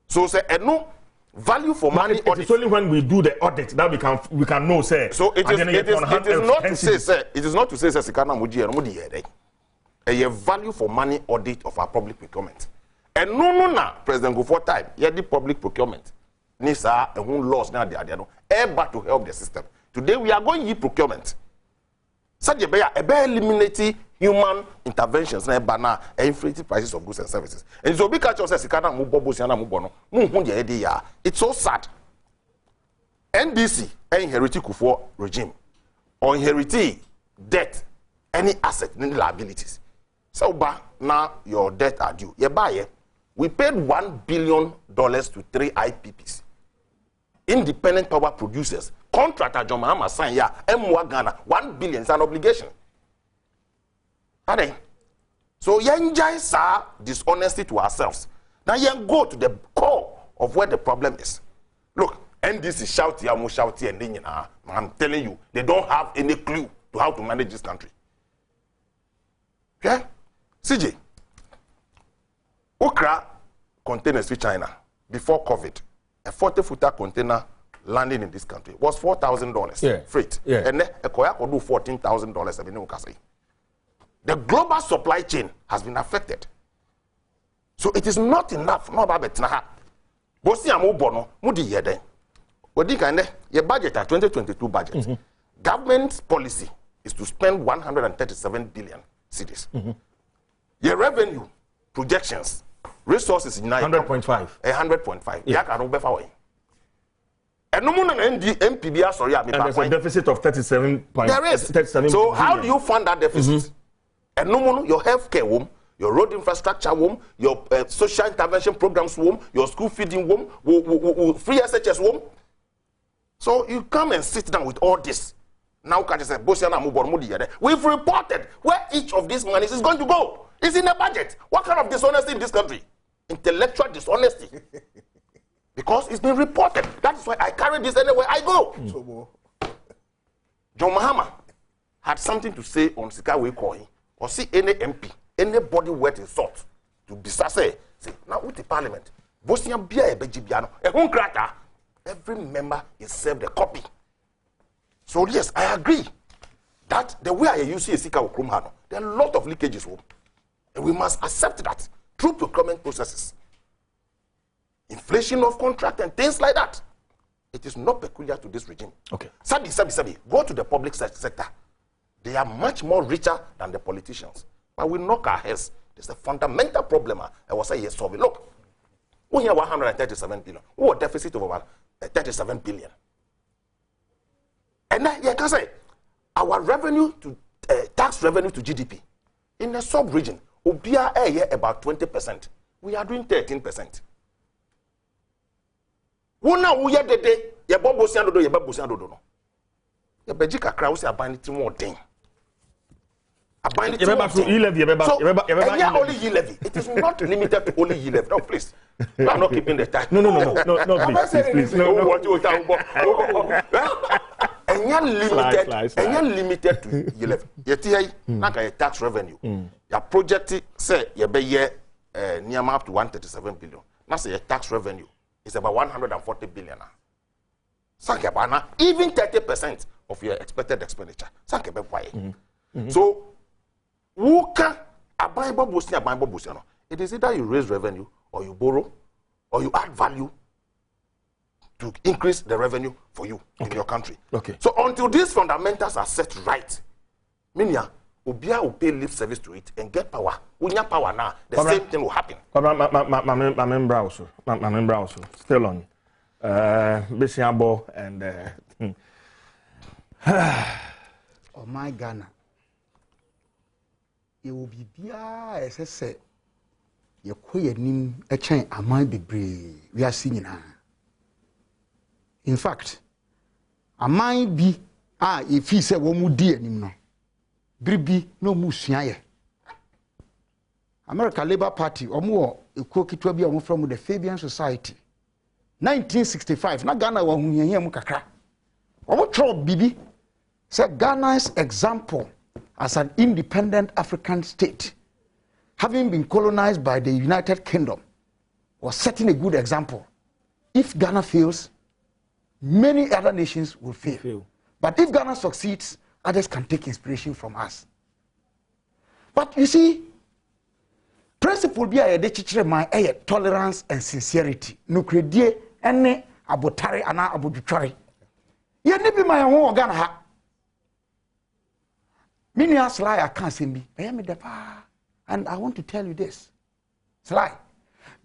So say no value for money. It's only when we do the audit that we can know say. So it is not to say Sikana Muji and Mudi a value for money audit of our public procurement. And no, President go for time. The public procurement needs a own laws now. They are able to help the system. Today we are going procurement. Such a eliminating human interventions na bana inflated prices of goods and services. And so because you say Sikana Mubobo Siana Mubono, it's so sad. NDC inherited Kufuor regime or inherited debt, any asset, any liabilities. So now your debt are due. We paid $1 billion to 3 IPPs, independent power producers. Contractor John Mahama sign M1 Ghana, $1 billion is an obligation. So yenjai sa dishonesty to ourselves. Now you go to the core of where the problem is. Look, NDC shout here, and I'm telling you, they don't have any clue to how to manage this country. Okay? CJ, Okra containers to China before COVID, a 40-footer container landing in this country was $4,000 freight. Yeah. And a Koya could do $14,000. The global supply chain has been affected. So it is not enough. No about Betnaha. Bosi amu bono, mudi yede. Odi kande, your budget at 2022 budget. Government's policy is to spend 137 billion cedis. Your revenue projections, resources in 100.5. 100.5. Yeah, can be far away. And no more than NPP, sorry, and there's a deficit of 37. There is. 37 so billion. How do you fund that deficit? And no more, your healthcare home, your road infrastructure home, your social intervention programs home, your school feeding home, free SHS home. So you come and sit down with all this. Now can you say, we've reported where each of these monies is going to go. It's in the budget. What kind of dishonesty in this country? Intellectual dishonesty. Because it's been reported. That's why I carry this anywhere I go. John Mahama had something to say on Sika Wekoi, or see any MP, anybody worth his salt to be say now with the parliament. Bosnia Bia Bejibiano, a home cracker. Every member is served a copy. So yes, I agree that the way I use Sika Okrumhano, there are a lot of leakages home. And we must accept that through procurement processes. Inflation of contract and things like that. It is not peculiar to this regime. Okay. Sabi. Go to the public sector. They are much more richer than the politicians. But we knock our heads. There's a fundamental problem. I was saying, yes, solve it. Look, we have 137 billion. We have a deficit of about 37 billion. And then you can say, our revenue to tax revenue to GDP in the sub-region will be about 20%. We are doing 13%. Wona wo ye dede ye bobosia dodo ye babosia dodo no ye beji kakra wo se aban ti mo den aban ti mo so e-levy only e-levy. It is not limited to only e-levy. No, please, you are not keeping the time. No, please no what you limited to e-levy. Ye ti na ka tax revenue ya project say ye be ye near up to 137 billion. Na say tax revenue it's about 140 billion. Even 30% of your expected expenditure. So, who can it is either you raise revenue or you borrow or you add value to increase the revenue for you in your country. Okay. So until these fundamentals are set right, Minya Obia will pay lip service to it and get power. When you have power now, the same thing will happen. My member also. Still on. Besiabo and oh my Ghana. You will be as I said. You queer nim a chain a my be we are seeing her. In fact, I might be if he said one would dear him no. Bribi no musuaye. American Labour Party omo ekokitwa bi omo from the Fabian Society 1965 na Ghana wa hunyanye mu kakra omo tro bibi say Ghana's example as an independent African state having been colonized by the United Kingdom was setting a good example. If Ghana fails, many other nations will fail. But if Ghana succeeds, others can take inspiration from us. But you see, principle be a teacher my tolerance and sincerity. No credit any abotari ana abodutware. Ye ne be my own Ghana ha. Mini Sly I can't see me. And I want to tell you this. Sly,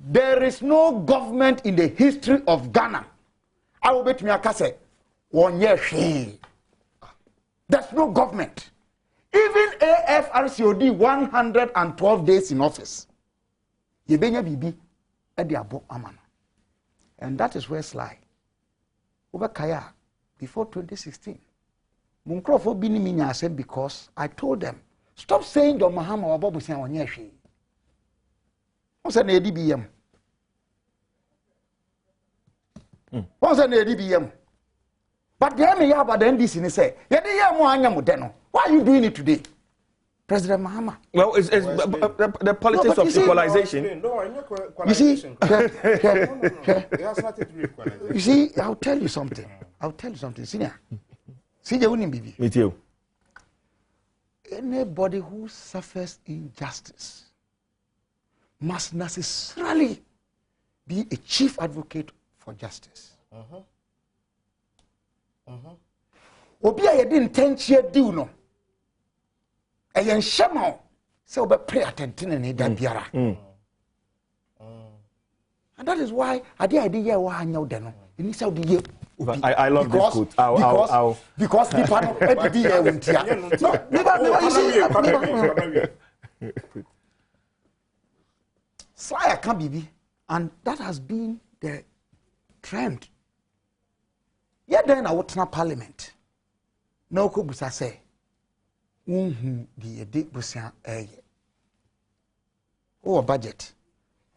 there is no government in the history of Ghana. I will bet me a case 1 year. There's no government. Even AFRCOD 112 days in office. Yebenya bibi ediabo amana. And that is where Sly. Over Kaya, before 2016. Munkrofo bini minya said because I told them, stop saying John Mahama or Bobu Sian on Yeshi. What's an ADBM? What's an ADBM? But the NDC say, why are you doing it today? President Mahama. Well, it's the politics of equalization. You see, you see, I'll tell you something. Senior. Senior wouldn't be. Me too. Anybody who suffers injustice must necessarily be a chief advocate for justice. Obi a yedi intention diu no e yen hyema say obe pray attention na da biara and that is why ade ye wa anya de no ni say odi ye I love this quote. Because people no edi ye wontia no Sly can be, and that has been the trend. Yeah, then I would not parliament. No kubusa say, the edit busia oh budget.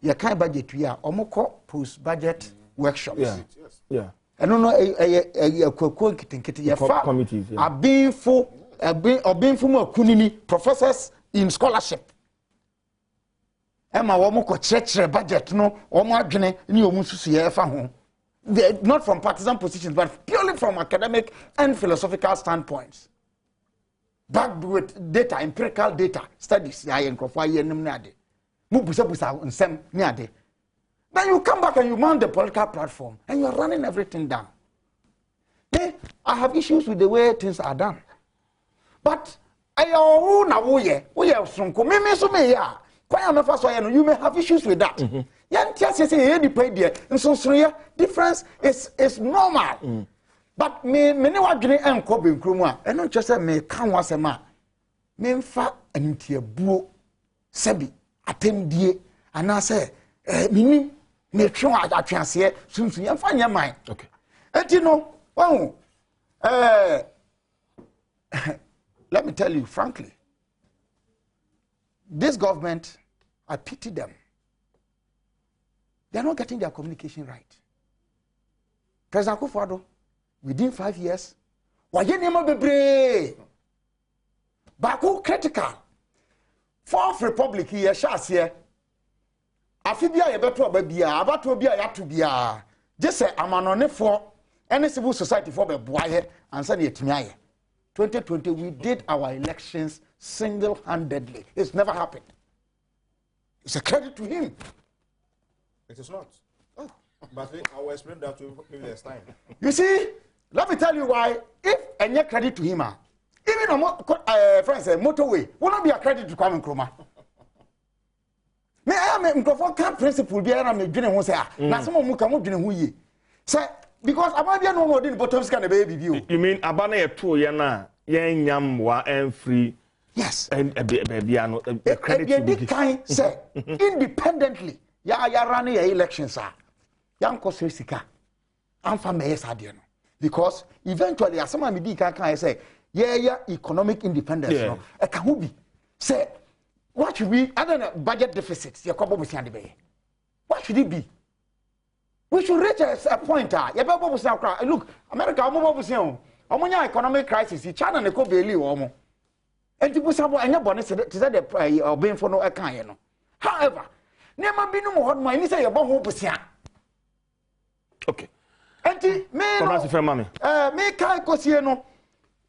Ya kind budget we are omoko post budget workshops. Yeah. I don't know a committees. I've been for kunini professors in scholarship. Emma Womoko church budget no adwene ni omususu ye fa ho. Not from partisan positions but purely from academic and philosophical standpoints. Backed with data, empirical data, studies, then you come back and you mount the political platform and you're running everything down. I have issues with the way things are done. But you may have issues with that. Difference is normal. But me never dream and coping kruma. And not just me can was a man. Me fa and tia buo sebi attendie and I say me try at chance here soon you find your mind. Okay. And you know, well, let me tell you frankly, this government, I pity them. They are not getting their communication right. President Akufo-Addo, within 5 years, waye nema bebre. Baku critical. Fourth Republic here, Shasia. Afibia yebeto babia, abato bia yatu bia. Just say amanone for any civil society for beboaye and say yetimiaye. 2020 we did our elections single-handedly. It's never happened. It's a credit to him. It is not. Oh. But I will explain that to you next time. You see, let me tell you why. If any credit to him, even friends say motorway will not be a credit to Kwame Nkrumah. Me I am Nkrumah can't principle be around me dwene ho say na some mu ka mo dwene ho yi. Say because ababia no more than bottom scan the baby view. You mean abana ye to ye na ye nyam wa en free. Yes. And baby no credit to be kind say independently ya run your elections are. Yanko sika. Amfa me yes ade no. Because eventually as someone me can say yeah economic independence no e ka ho bi say what should we other than budget deficits your kobo busian de be what should it be we should reach a point ya be bobo busian kra look America omo bobo busian omonya economic crisis China ne ko beli omo enti busian bo enya bone se the obenfo no e kan ye no however nema binu mo hod man ni say ye bo ho busian okay enti me no me kai kosie no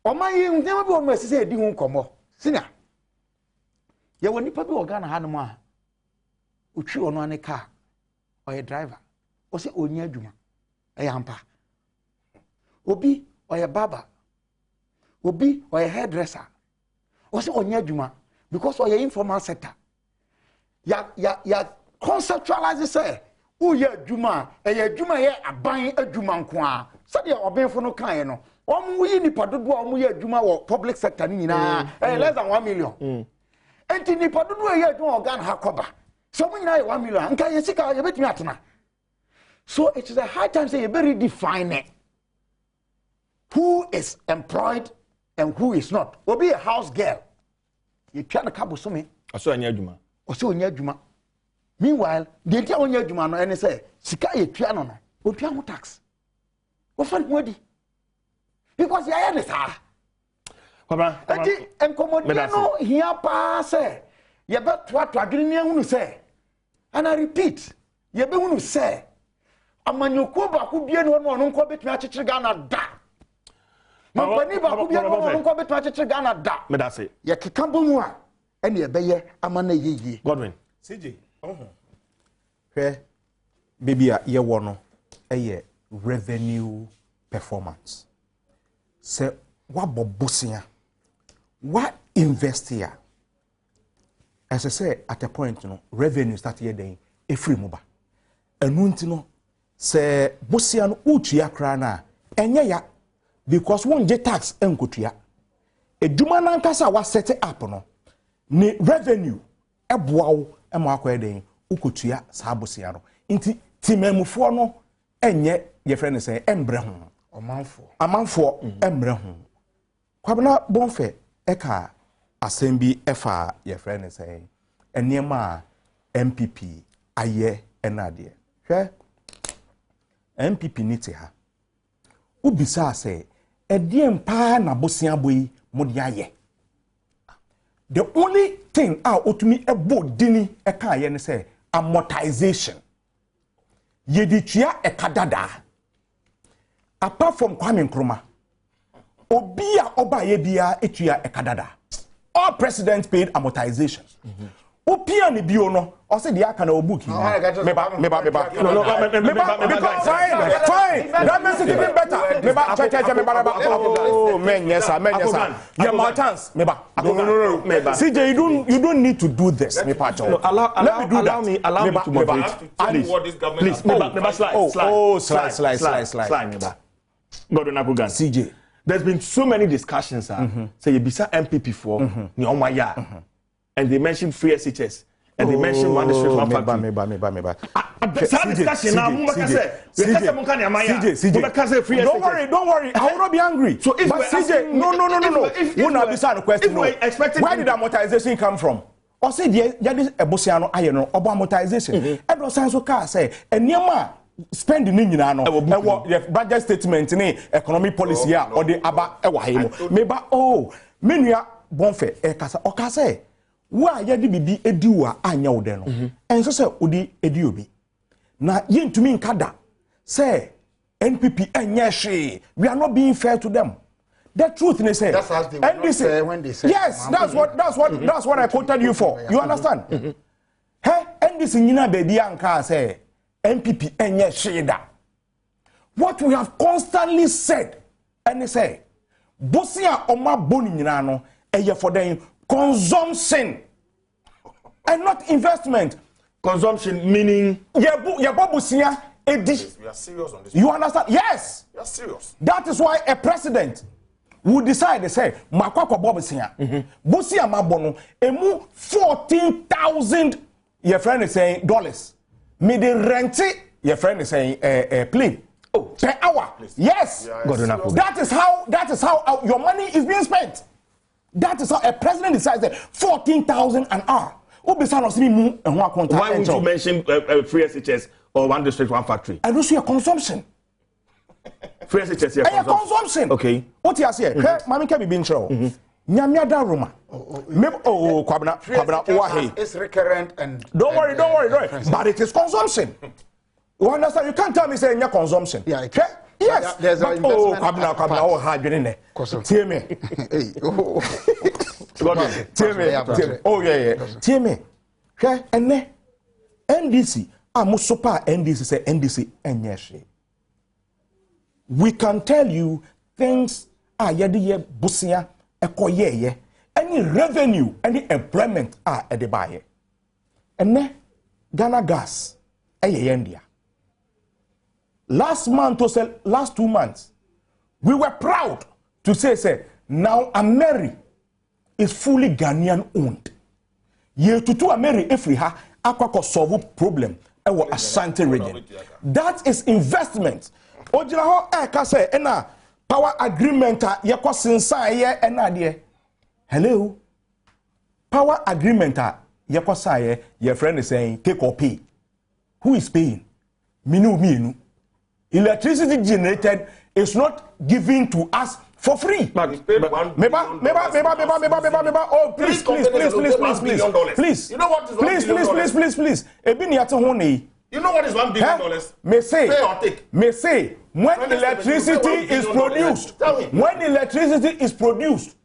o man yi ndema bi o no asise edi hu nkomo sina ye woni pa bi o Ghana ha no ma otwi ono ane car o ye driver o se onya adwuma e ya mpa obi o ye barber obi o ye hairdresser o se onya adwuma because o ye informal sector ya conceptualize say o ye adwuma e ye adwuma ye aban adwuma nko a se de obenfo no kan ye no omu yi nipa dodo omu ye adwuma wo public sector ni nyina less than 1 million enti nipa dodo ye adwuma organ ha koba so mu nyina ye 1 million nka ye sika ye betumi atena so it is a high time say you be redefine it. Who is employed and who is not. Obi a house girl you try to kabo so me aso anya adwuma oso onya adwuma meanwhile the tia onya adwuma no ene say sika ye tua no otua ho tax wo fa no adi because ya ya ne sa Papa enti enkomodi no hia pa say ye be toa adwene ne hunu say and I repeat ye be hunu say amanyoko ba ku bie no no nko betumi akyekyere Ghana da Mapani ba ku bie no nko betumi akyekyere Ghana da me da say ye keka bomu a ene ye be ye amana yeye Godwin CJ hwe baby a ye wo no eye revenue performance se wa bobosia wa invest here as I say at a point no revenue start here then e free mo ba enu nti no se bosia no utua kra na enye ya because won je tax enkotua eduma na nkasa wa set up no ni revenue eboawo ema akwa den ukotua sa bosia no nti timamufo no enye ye friend say embre ho amanfo embre ho kwabena bonfe eka asembi efa ye friend say enema NPP aye enade hwe NPP nite ha ubisa say edie mpa na bosia boyi mode aye the only thing otumi ebo dini eka ye ne say amortization yeditua ekadada apart from Kwame Nkrumah obia oba ye bia etua ekadada all presidents paid amortization opia ni bio no o say the aka na obook meba fine that makes it even better meba oh men yes your mountains meba no CJ you don't need to do this me part no allow me to moderate please meba slide meba Gordon Agogan CJ there's been so many discussions say you bisa MPP for ni omaya and they mentioned free SHS and they mentioned one district one factory meba discussion now CJ don't worry I will not be angry so if CJ no who na bisa the question no where did amortization come from or say there is ebosia no aye no obo amortization and do sense so car say eniema spending nyina no e budget statement ni economic policy a or the aba e wa he mo meba oh menua bonfe e kasa o ka say wa ye de bibi ediwa anya wo de no enso say odi edi obi na yentumi nkada say NPP enye hwe we are not being fair to them. The truth they say that's as they NDC, when they say yes that's what I quoted you for you understand hey NDC nyina baby anka say NPP enye hwe. What we have constantly said and they say bosia oma boni nyina no eye for them consumption and not investment. Consumption meaning bobusia edi. We are serious on this. You understand? Yes. We are serious. That is why a president would decide to say makwakwa bobusia. Busia mabono emu 14,000 your friend is saying dollars. Me the rent your friend is saying plane. Oh, per hour. Please. Yes. That is how your money is being spent. That is how a president decides that 14,000 an hour. Why would you mention free SHS or one district, one factory? I don't see a consumption. Free SHS, a consumption. Okay. What you say? Mami can be being show. Nyamia da Roma. Kwabna. It's recurrent and. Don't worry. But it is consumption. You understand? You can't tell me say it's consumption. Yeah. Yes. There's an investment. Kwabna. Oh, hard in there. Tell me. Oh yeah. Tell me. Okay. And then NDC. Amusopa NDC say NDC enyeshi. We can tell you things yedi busia ekoye any revenue, any employment edebaye. And then Ghana gas India. Last 2 months, we were proud to say now Ameri is fully Ghanaian owned. Ye tutu Ameri Afriha akwa solve problem ewo Ashanti region. That is investment. Ojira ho eka say na power agreement ye kwa sinsan ye na de. Hello. Power agreement ye kwa say your friend is saying take or pay. Who is paying? Minu. Electricity generated is not given to us for free. Meba. Oh, please. You know what is $1 billion? Please. Ebini ate ho nei. You know what is $1 billion? Me say. Pay or take. Me say when electricity is produced,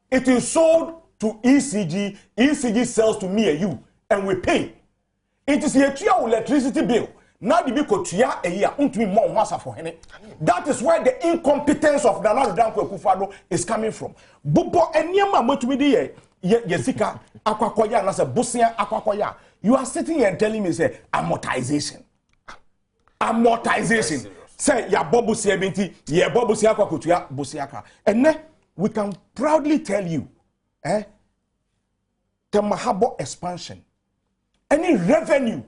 it is sold to ECG. ECG sells to me and you, and we pay. It is a electricity bill. Now the big kotua a year untumi more massa for hene. That is where the incompetence of Nnawotwe Yi is coming from. Bubo enyama motumi di yesika akwakoya na se bosia akwakoya. You are sitting here and telling me say amortization. Say ya bobusia binti ye bobusia akwakotua bosiaka. And then we can proudly tell you the Mahabo expansion. Any revenue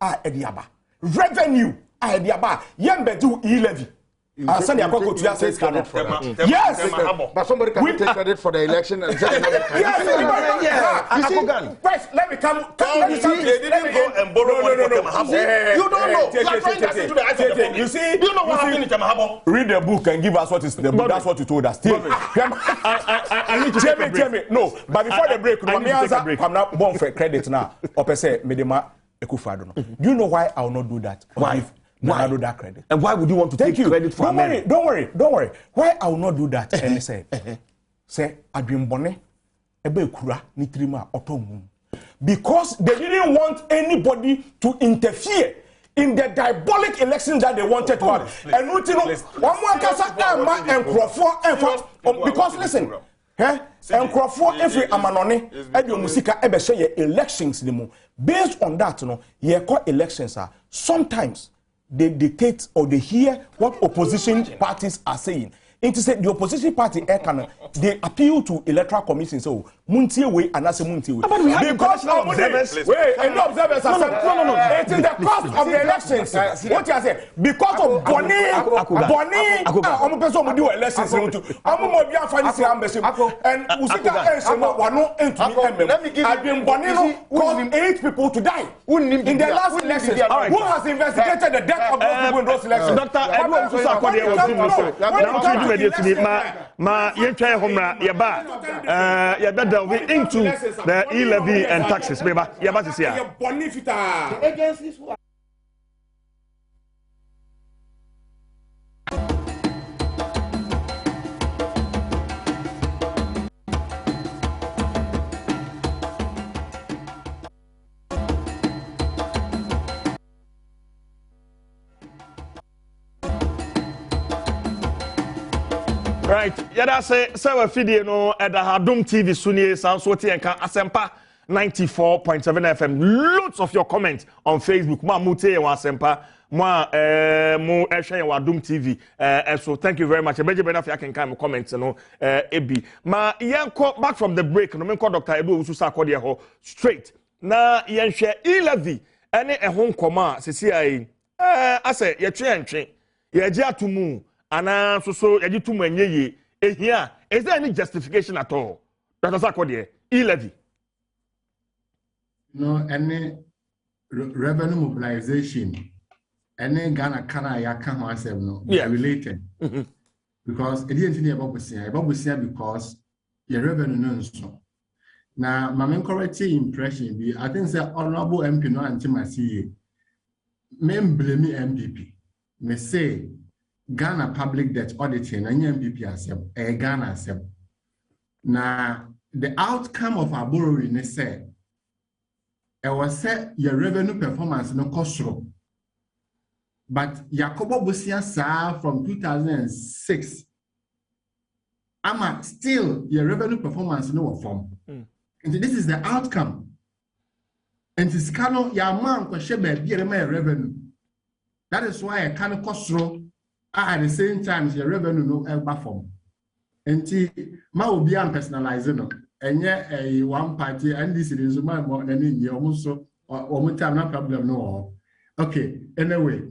ediaba. Revenue ayediaba yembedu e-levy I said you go to say credit for that. Yes, but somebody can take credit for the election and say yes. First, let me come. You see, they didn't go and borrow money from Temahabo. You don't know. You see, do you know what happened in Temahabo? Read the book and give us what is the book. That's what you told us. I need to take a break. Tell me. No, but before the break, I'm not born for credit now. Or say, Medema Ekufado. Do you know why I will not do that? Why? Why I do that credit? And why would you want to take credit for America? Don't worry. Why I will not do that? And say Adwin Bone ebe kura ni trima otomu. Because they didn't want anybody to interfere in the diabolic elections that they wanted to have. And one more kasa and Crawford because listen, and Crawford every amanone ebi musika ebe share elections ni based on that ye call elections are sometimes they dictate or they hear what opposition parties are saying. It is the opposition party they appeal to electoral commission so muntie way and as muntie way because observers no it is the cost of the elections what you say because of Bonnie omo person mo do elections to omo mo bia fa ni say ambesim and usika ense no wano entumi emem Adwin Bonnie no caused 8 people to die in the last elections. Who has investigated the death of those people in those elections? Dr. Edward Susakode was ma yentwa homra yeba delve into the e-levy and taxes beba yeba to see the agencies who right, yada say we video no at the Adom TV Sunni sound so enka Asempa 94.7 FM. Lots of your comments on Facebook. Ma mute wa Asempa, ma mo ehwe wa Adom TV. And so thank you very much. Ebeje be na fi akenka me comments no ebi. Ma yenko back from the break no me call Dr. Edu Susakode ho straight. Na yenhwe e-levy ene ehon koma sesi ai ase ye twe ye gye atumu ana so yaji tumu enye ehia. Is there any justification at all? Dr. Sakode, e-levy. No, any revenue mobilization, any Ghana kana yaka ho asem no, related. Because it didn't need about because your revenue no so. Now, my main correct impression be I think say honorable MP no anti-masi. Me blame NPP. Me say Ghana public debt auditing and NPP asem Ghana asem. Now the outcome of our borrowing is say it was say your revenue performance no cost but Yakobo Busia sa from 2006 ama still your revenue performance no form. And this is the outcome. And this cano ya man ko shebe bi revenue. That is why I can cost at the same time your revenue no elba form. And ma obi am personalize no enye a one party and this is my more than in your also or time no problem no. Okay, anyway.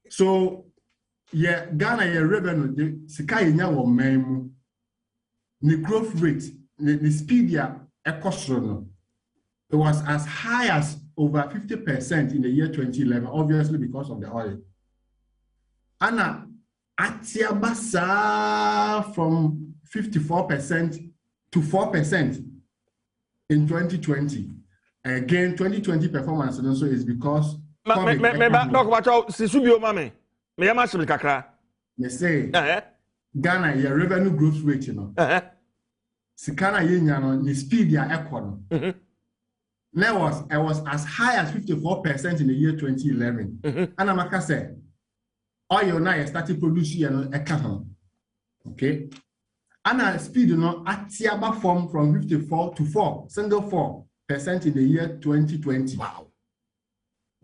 So yeah, Ghana your revenue the sika nya wo memu. The growth rate, the speed ya no. It was as high as over 50% in the year 2011, obviously because of the oil. Anna Atiabasa from 54% to 4% in 2020. Again, 2020 performance also is because Ghana your revenue growth rate, you know. Sikana yenyano the speed ya equal. It was as high as 54% in the year 2011. And Amaka said, oil now started producing a okay. And speed atiaba form from 54 to 4% in the year 2020. Wow.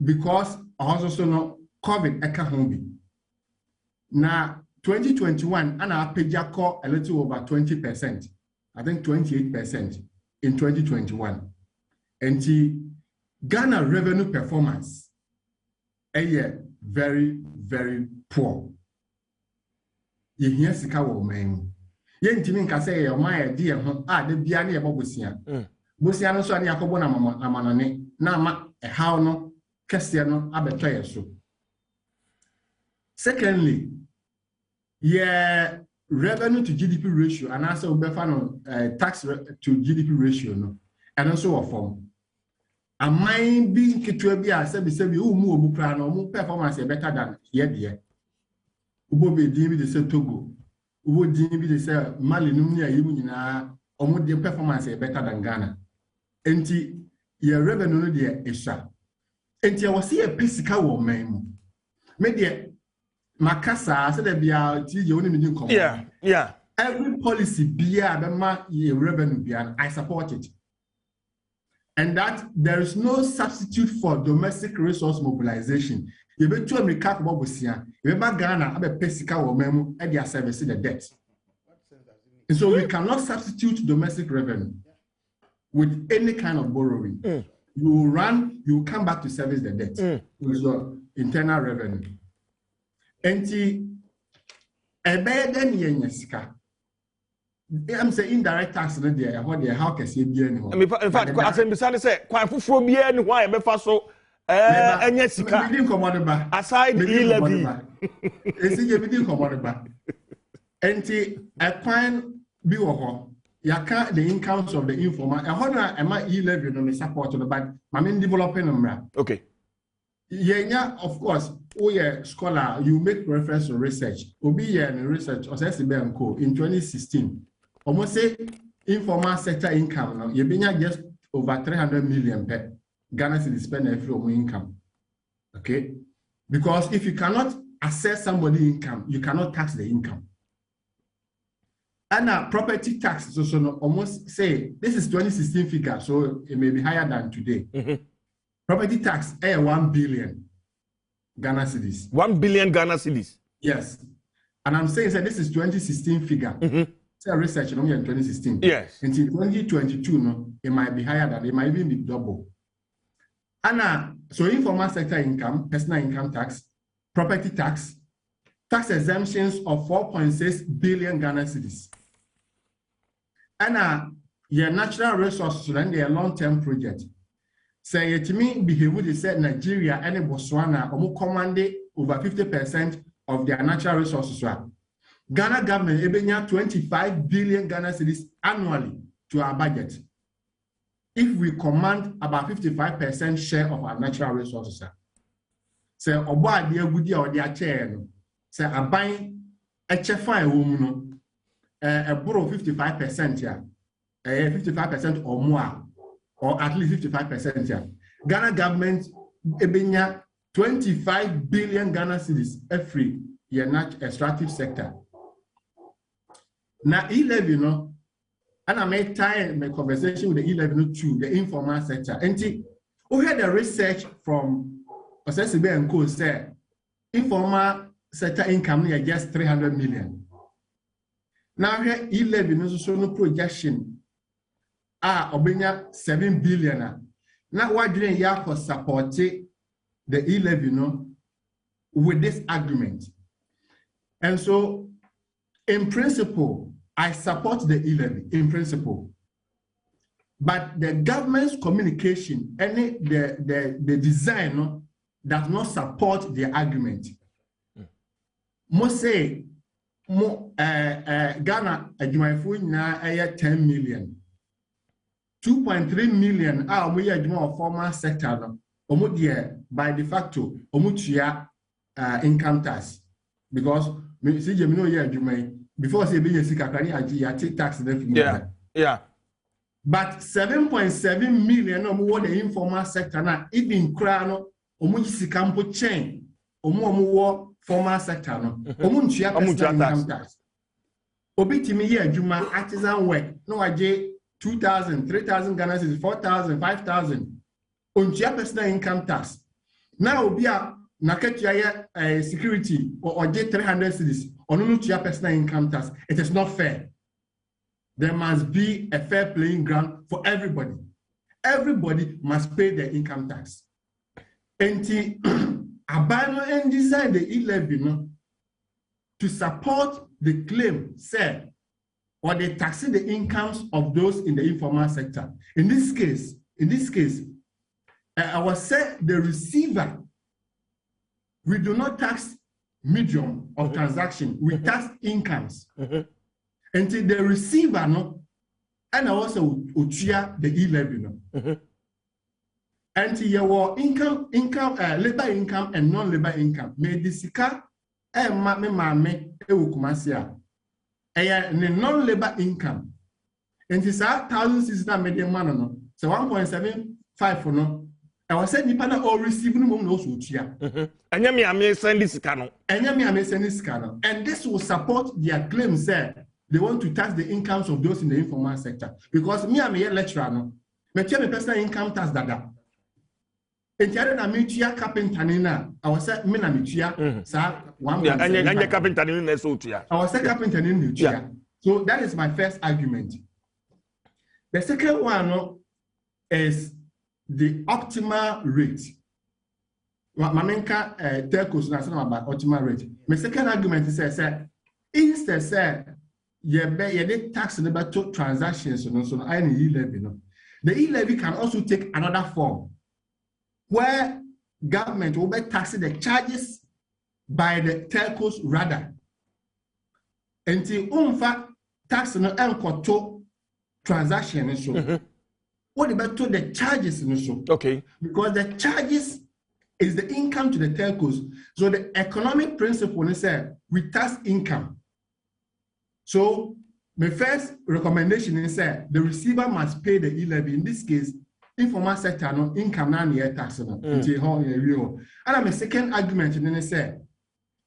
Because also no COVID ekahombi. Now 2021 and our pejako a little over 20%. I think 28% in 2021. And the Ghana revenue performance a year very, very poor. ye here sika wo man ye ntimi nka say ye man ye de ho a de bia na ye bobosia bosia no so ani akobo na amanone na ama how no kese no abeto ye so. Secondly, yeah, revenue to GDP ratio and also tax to GDP ratio no and also a form. A mind being kitwebia said umu obu performance better than here. Ubo be dim the say Togo. Ubo dim be the say Mali numia yimuna omu the performance better than Ghana. Enti your revenue no there isha. Enti I was see a physical woman. Media Makasa said there be a TJ only meeting come. Yeah. Every policy be a revenue be I support it. And that there is no substitute for domestic resource mobilization. You be to America about Busia, you be Ghana, abe pesika or memo at their service the debt. And so we cannot substitute domestic revenue with any kind of borrowing. You come back to service the debt with your internal revenue. And I'm saying indirect tax there. How can you be anymore? In fact, I say, quite for me, and why I'm so. And yes, aside E-levy. And I find Yaka the incomes of the informal. I wonder am I E-levy on the support of the but my main developing them. Okay. Yeah, of course. Oh yeah, scholar, you make reference to research. Obi research or in 2016. Almost say informal sector income now. You just over 300 million per Ghana city spend every income. Okay, because if you cannot assess somebody's income, you cannot tax the income. And property tax so almost say this is 2016 figure, so it may be higher than today. Property tax 1 billion Ghana cedis. 1 billion Ghana cedis. Yes, and I'm saying that this is 2016 figure. Say research in 2016. Yes. Until 2022, no, it might be higher than it might even be double. And so informal sector income, personal income tax, property tax, tax exemptions of 4.6 billion Ghana cedis. And your natural resources and their long-term project. Say to me, behave they said Nigeria and Botswana command over 50% of their natural resources. Ghana government ebenya 25 billion Ghana cedis annually to our budget. If we command about 55% share of our natural resources. Say obo ade agudi or their chair. Say aban echefa ewom no borrow 55% here. 55% or more. Or at least 55% here. Ghana government ebenya 25 billion Ghana cedis every year extractive sector. Now E-levy, and I made time my conversation with the E-levy to the informal sector. And we had the research from SSB and Co. said informal sector income is just 300 million. Now here E-levy no projection obenya 7 billion. Now why didn't you support the E-levy with this argument? And so in principle, I support the E-levy in principle. But the government's communication and the design does not support the argument. Most say Ghana na 10 million. 2.3 million are formal sector by de facto income tax because before say be I take tax yeah. But 7.7 million the informal sector now even crown sikampo chain formal sector no income tax obi timi ye adwuma artisan work no waje 2,000 3,000 Ghana cedis 4,000 5,000 ontua personal income tax now obi a naketua security or 300 cedis on personal income tax. It is not fair. There must be a fair playing ground for everybody. Everybody must pay their income tax. And abano and design the E-levy to support the claim, said, or they taxing the incomes of those in the informal sector. In this case, I was said the receiver, we do not tax medium of transaction, we tax incomes. Until the receiver, no, and also utia the e-levy, no. Until your income, labor income and non-labor income, may disika mame ewukumasia. The non-labor income. And it's 1,600 million man, no. So 1.75 for no. I was saying Nipana all receiving no utia. And yami send this cano. And this will support their claim, said they want to tax the incomes of those in the informal sector. Because me, I'm a lecturer, no. Me personal income tax dada. And na mutia carpenter nina. I was saying me na mutia. Sir, one. Yeah, and carpenter nina so tia. I was saying carpenter nina mutia. So that is my first argument. The second one is the optimal rate. Mamenka telcos na say about optimal rate. My second argument is say instead say you dey tax about two transactions so I need e-levy no. The e-levy can also take another form where government will be taxing the charges by the telcos rather. Until unfa tax no enkoto transaction so. What about the charges so? Okay. Because the charges is the income to the telcos. So the economic principle is we tax income. So my first recommendation is the receiver must pay the e-levy. In this case, informal sector no income na near tax no. And my second argument is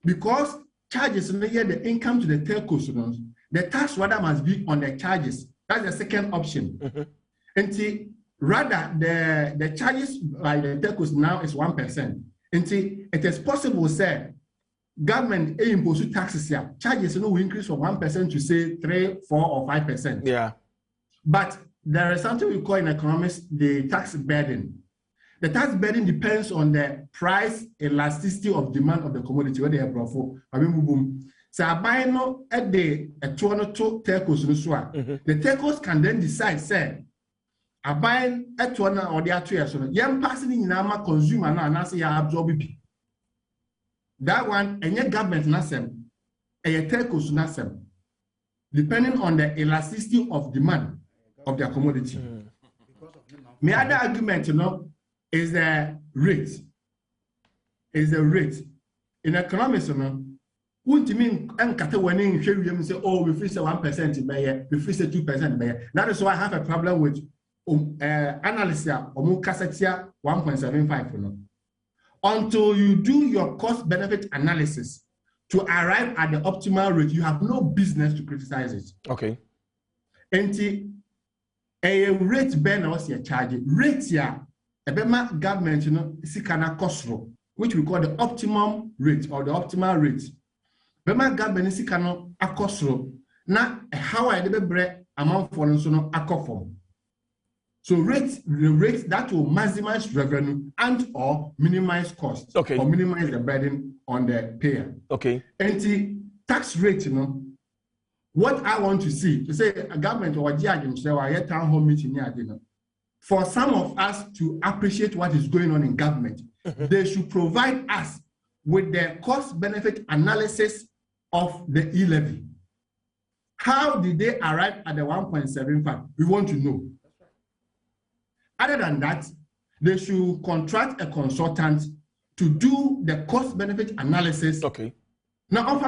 because charges no here the income to the telcos no, the tax rather must be on the charges. That's the second option. And rather the charges by the telcos now is 1%. And it is possible say government impose taxes here. Charges will increase from 1% to say 3, 4, or 5%. Yeah. But there is something we call in economics the tax burden. The tax burden depends on the price elasticity of demand of the commodity where they are brought for. So I buy no at the 202 telcos the telcos can then decide say I buy at 1 or the 2 years so young passing in our consumer now and say I absorb it. That one and your government nasem and your telcos nasem depending on the elasticity of demand of their commodity. My other argument, is the rate. In economics, wouldn't mean when you say, oh, we fix 1% by we fix 2% by. That is why I have a problem with analysis or 1.75. Until you do your cost benefit analysis to arrive at the optimal rate, you have no business to criticize it. Okay. And a rate ben or see a charge rate here a bema government sikana kosro which we call the optimum rate or the optimal rate bema government sikano akosro na how I dey bre amount for so no akofom. So the rate that will maximize revenue and or minimize costs. Okay. Or minimize the burden on the payer. Okay. And the tax rate what I want to see, to say a government or a judge, or town hall meeting, for some of us to appreciate what is going on in government, they should provide us with the cost-benefit analysis of the e-levy. How did they arrive at the 1.75? We want to know. Other than that, they should contract a consultant to do the cost-benefit analysis. Okay. Now,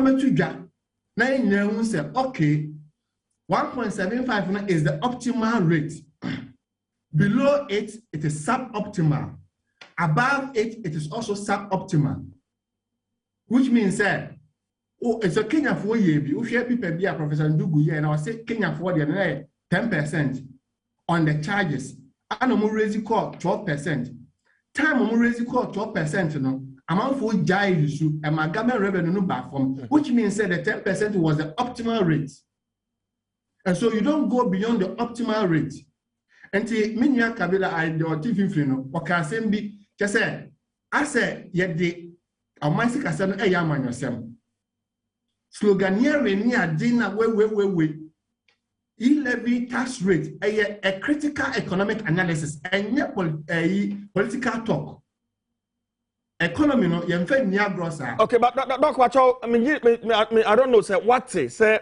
now, say, okay, 1.75 is the optimal rate. Below it, it is suboptimal. Above it, it is also suboptimal. Which means that, it's a Kenya for you. If you people be a Professor Ndugu, and I say Kenya for the 10% on the charges. And I'm raise it call 12%. Time I'm raise it call 12%. Amount for jai issue and my government revenue no back from, which means that the 10% was the optimal rate. And so you don't go beyond the optimal rate. And the Minya Kabila I do TV no or can send be just say I say yet the Almighty Casan a yaman yourself. sloganeering ni adina we. E-levy tax rate a critical economic analysis and political talk. Economy no yemfe ni agrosa. Okay, but Doc Wacho, I mean, I don't know, sir. What say?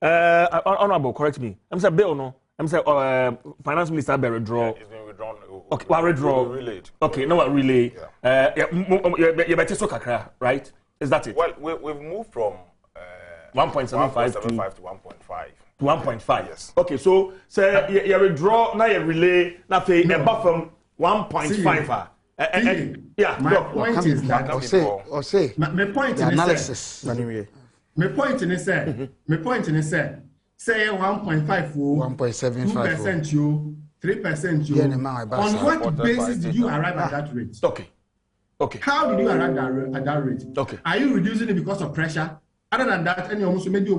Honorable, correct me. I'm saying bill no. I'm saying finance minister be withdraw. It's been withdrawn. Okay, what withdraw? Relayed. Okay, no, what relay? You better so kakra, right? Is that it? Well, we've moved from 1.75 to 1.5. 1.5. Yes. Okay, so say you withdraw now you relay now pay a buffer from 1.5. Yeah. My point is that my point the analysis. My point is say 1.5 2% you 3% you. On what basis did you arrive at that rate? Okay. How did you arrive at that rate? Okay. Are you reducing it because of pressure? Other than that, any almost made you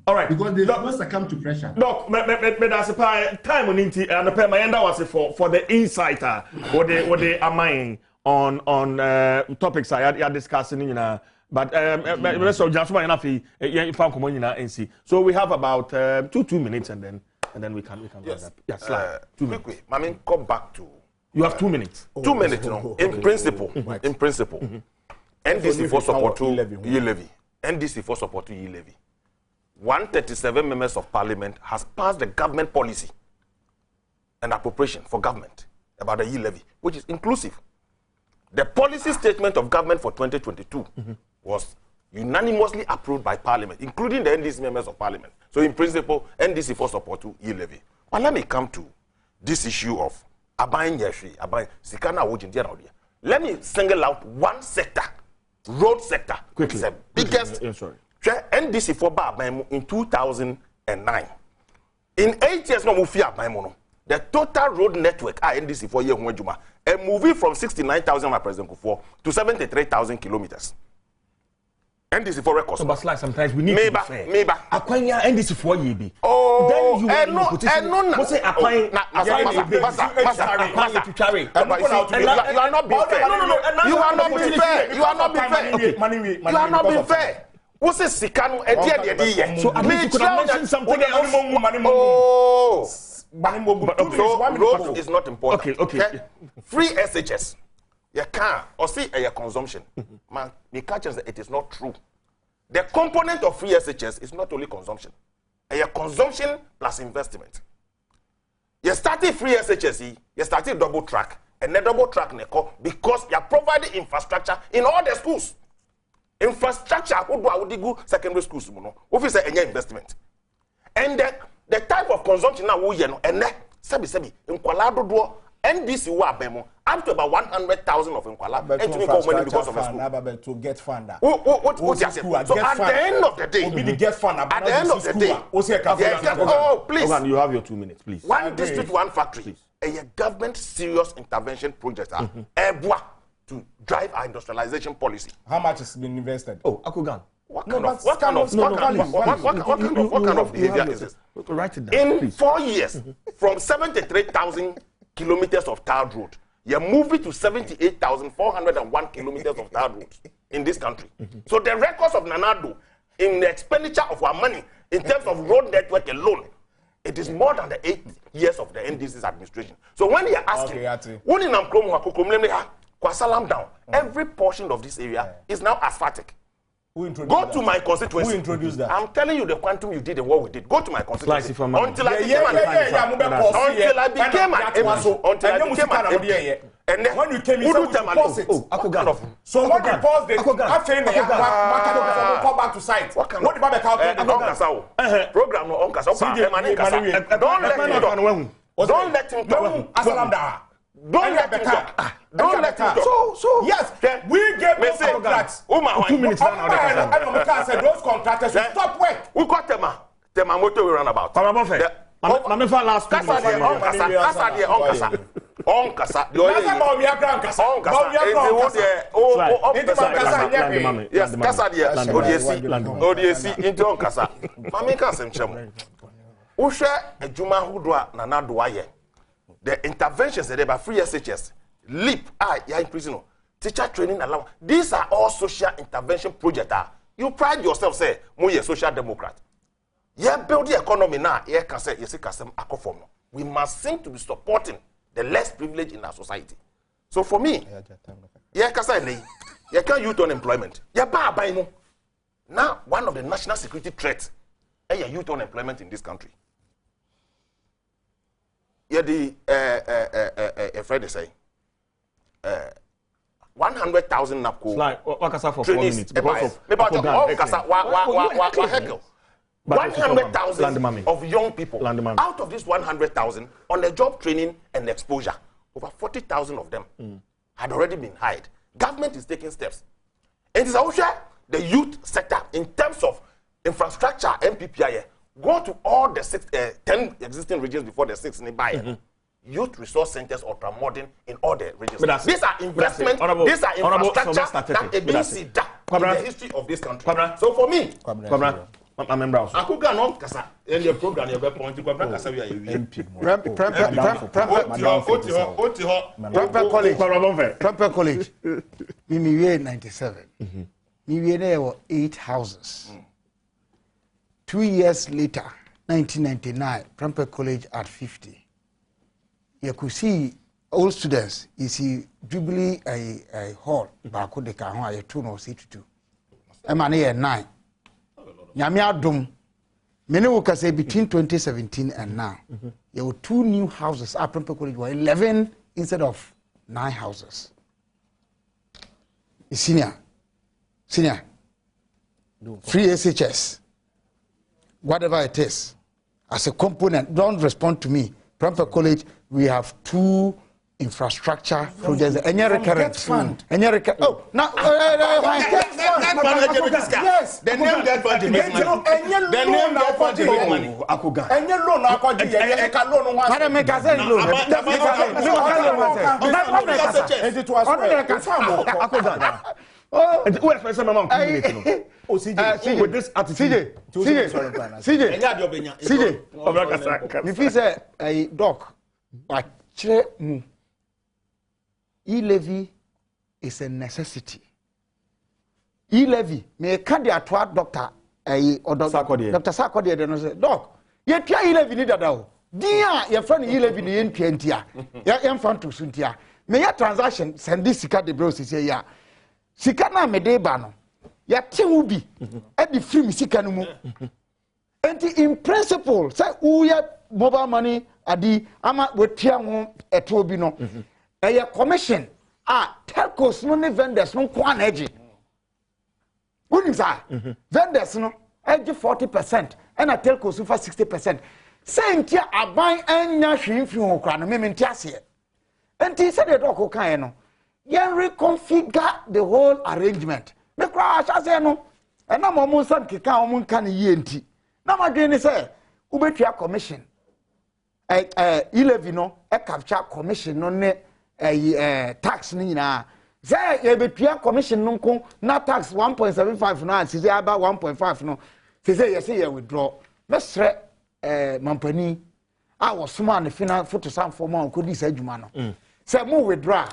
all right. Because they must succumb to pressure. Doc, that's a time on Inti and the my end was for the insider what they are mining on topics I are discussing, you know. But rest of just enough so we have about 2 minutes and then we can yes. that. Yes, slide. 2 minutes. Quickly, I mean, come back to. You have 2 minutes. 2 minutes, no. In principle, NDC for support to E-levy. NDC for support to E-levy. 137 members of parliament has passed the government policy and appropriation for government about the E-levy, which is inclusive. The policy statement of government for 2022 was unanimously approved by parliament, including the NDC members of parliament. So in principle, NDC for support to E-levy. But let me come to this issue of Abayin Yeshi, Abayin Sikana Wojindia. Let me single out one sector. Road sector. Quickly. It's the biggest. NDC for Bar in 2009. In 8 years, no mufia by the total road network NDC for year a movie from 69,000 my president for to 73,000 kilometers. NDC for records. So, but like sometimes we need to be fair. Maybe. Akwanya NDC for ye be. Oh, then you are in a position. No. Say Akwanya. You are not being fair. No. You are not being fair. You are not being fair. You are not being fair. What's a Sikano? So at least you could have mentioned something else. Oh. So road is not important. Okay. Free SHS. You can't or see a consumption. Man, the catch is that it is not true. The component of free SHS is not only consumption. A consumption plus investment. You started free SHS, you started double track, and then double track because you are providing infrastructure in all the schools. Infrastructure would go secondary schools, office any investment. And the type of consumption now we and sebi in Kuala do NDC wa bemo up to about 100,000 of Nkwala because of a school. To get fund. What you say? So at the end of the day, at the end of the day, oh please, you have your 2 minutes, please. One district, one factory. A government serious intervention project to drive our industrialization policy. How much has been invested? Oh, Akugan. What kind of behavior is this? Write it down. In 4 years, from 73,000 kilometers of tarred road, you're moving to 78,401 kilometers of tarred roads in this country. So the records of Nanado in the expenditure of our money in terms of road network alone, it is more than the 8 years of the NDC's administration. So when you're asking, down, every portion of this area is now asphaltic. Go to my constituency. Who introduced that? I'm telling you the quantum you did and what we did. Go to my constituency. Until I became an MP. And then when you came in, so what you pause the come back to site. What kind of program? Don't let him talk. Don't let him talk. Don't let him talk. So yes, we gave those contracts. 2 minutes now. I said those contractors should stop work. We got Tema motor we run about. Last the interventions that are free SHS, LEAP, in prison, teacher training allowance. These are all social intervention projects. You pride yourself, say, we a social democrat. You build the economy now, you can say, we must seem to be supporting the less privileged in our society. So for me, you can say, you can't youth unemployment. Now, one of the national security threats is youth unemployment in this country. Yeah, a friend is saying, 100,000 NAPCO. Like, for 4 minutes. Because of 100,000 of young people. Out of this 100,000, on the job training and exposure, over 40,000 of them had already been hired. Government is taking steps. And it is also the youth sector in terms of infrastructure, NPP, go to all the 10 existing regions before the 6 nearby. Youth resource centers or modern in all the regions. These are investments, these are infrastructure that a BC in the history of this country. So for me, my members, I could go on Kasa in your program, you're going to Kasa. Prempeh College, we 97. We were 8 houses. 2 years later, 1999, Prempeh College at 50. You could see old students, you see Jubilee a hall, Bako de Kahon, a 2 or 2. Emane 9. Nyame Adom, many will say between 2017 and now, there were 2 new houses at Prempeh College, were 11 instead of 9 houses. Senior, free SHS, whatever it is, as a component, don't respond to me. Prempeh College, we have 2 infrastructure projects. Any recurrent fund. Any recurrent. Oh, now. Yes. The name get fund to make money. The name get fund to make money. Any loan, I got you. Loan. Madam, make us say loan. oh, who is my mom? Oh, CJ, with this attitude, CJ, if you say a doc, but e-levy is a necessity. E-levy, me can't attract doctor, Dr. Sarkodie, then say, doc, you try e-levy need that. Dear, your friend e-levy in 20 years, your infant to Suntia. May your transaction send this Sika de Bros is here. Sika na me de bano. Ya te ubi at the free Sika no. And in principle, say uya mobile money adi ama wetia ho etobi no. A commission telcos no ne vendors no kwan eji. Unim sa vendors no eji 40% and a telcos for 60%. Say ntia aban anya hwimfi ho kra no me ntia se. And he said the doc kan no. Yen reconfigure the whole arrangement. Me crash as no. And na mo san keka o kan ye nti. Na ma dwen ni say ubetua commission. E-levy no e capture commission no ne tax ni nyina. Say ye betua commission no nko na tax 1.75 no and say about 1.5 no. Say yes say withdraw. Me sre mampani a wo soma ne final photo sam form an ko di sa adwuma no. Say mo withdraw.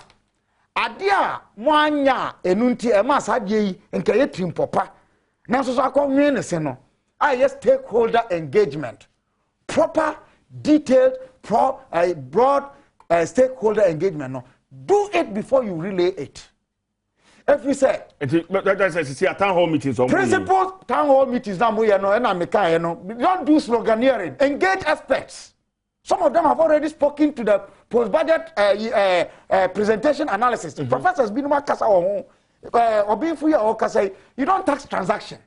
Adia mo anya enunti e ma sadie yi nka ye tim popa na so akwanwe ne se no yes stakeholder engagement proper detailed broad stakeholder engagement no do it before you relay it. If you say that town hall meetings principal town hall meetings na mo ye no na meka ye no don't do sloganeering, engage experts. Some of them have already spoken to the post-budget presentation analysis. Professors Binuma Kasa Obinfuya or Kasa, you don't tax transaction.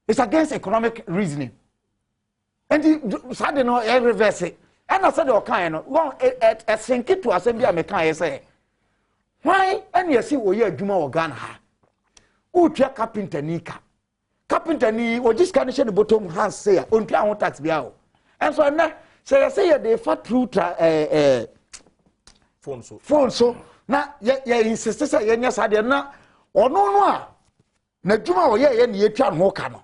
It's against economic reasoning. And the sudden no reverse it. And I said, okay, well, a sink it to assembly American say. Why? And you see, we are Juma or Ghana. Utia carpenter Nika. Carpenter ni or this condition the bottom has say, until tax biao. And so now. So I say they fat through phone so na ya insist say ya nya sade na ono no a na djuma wo ye na yetwa no ka no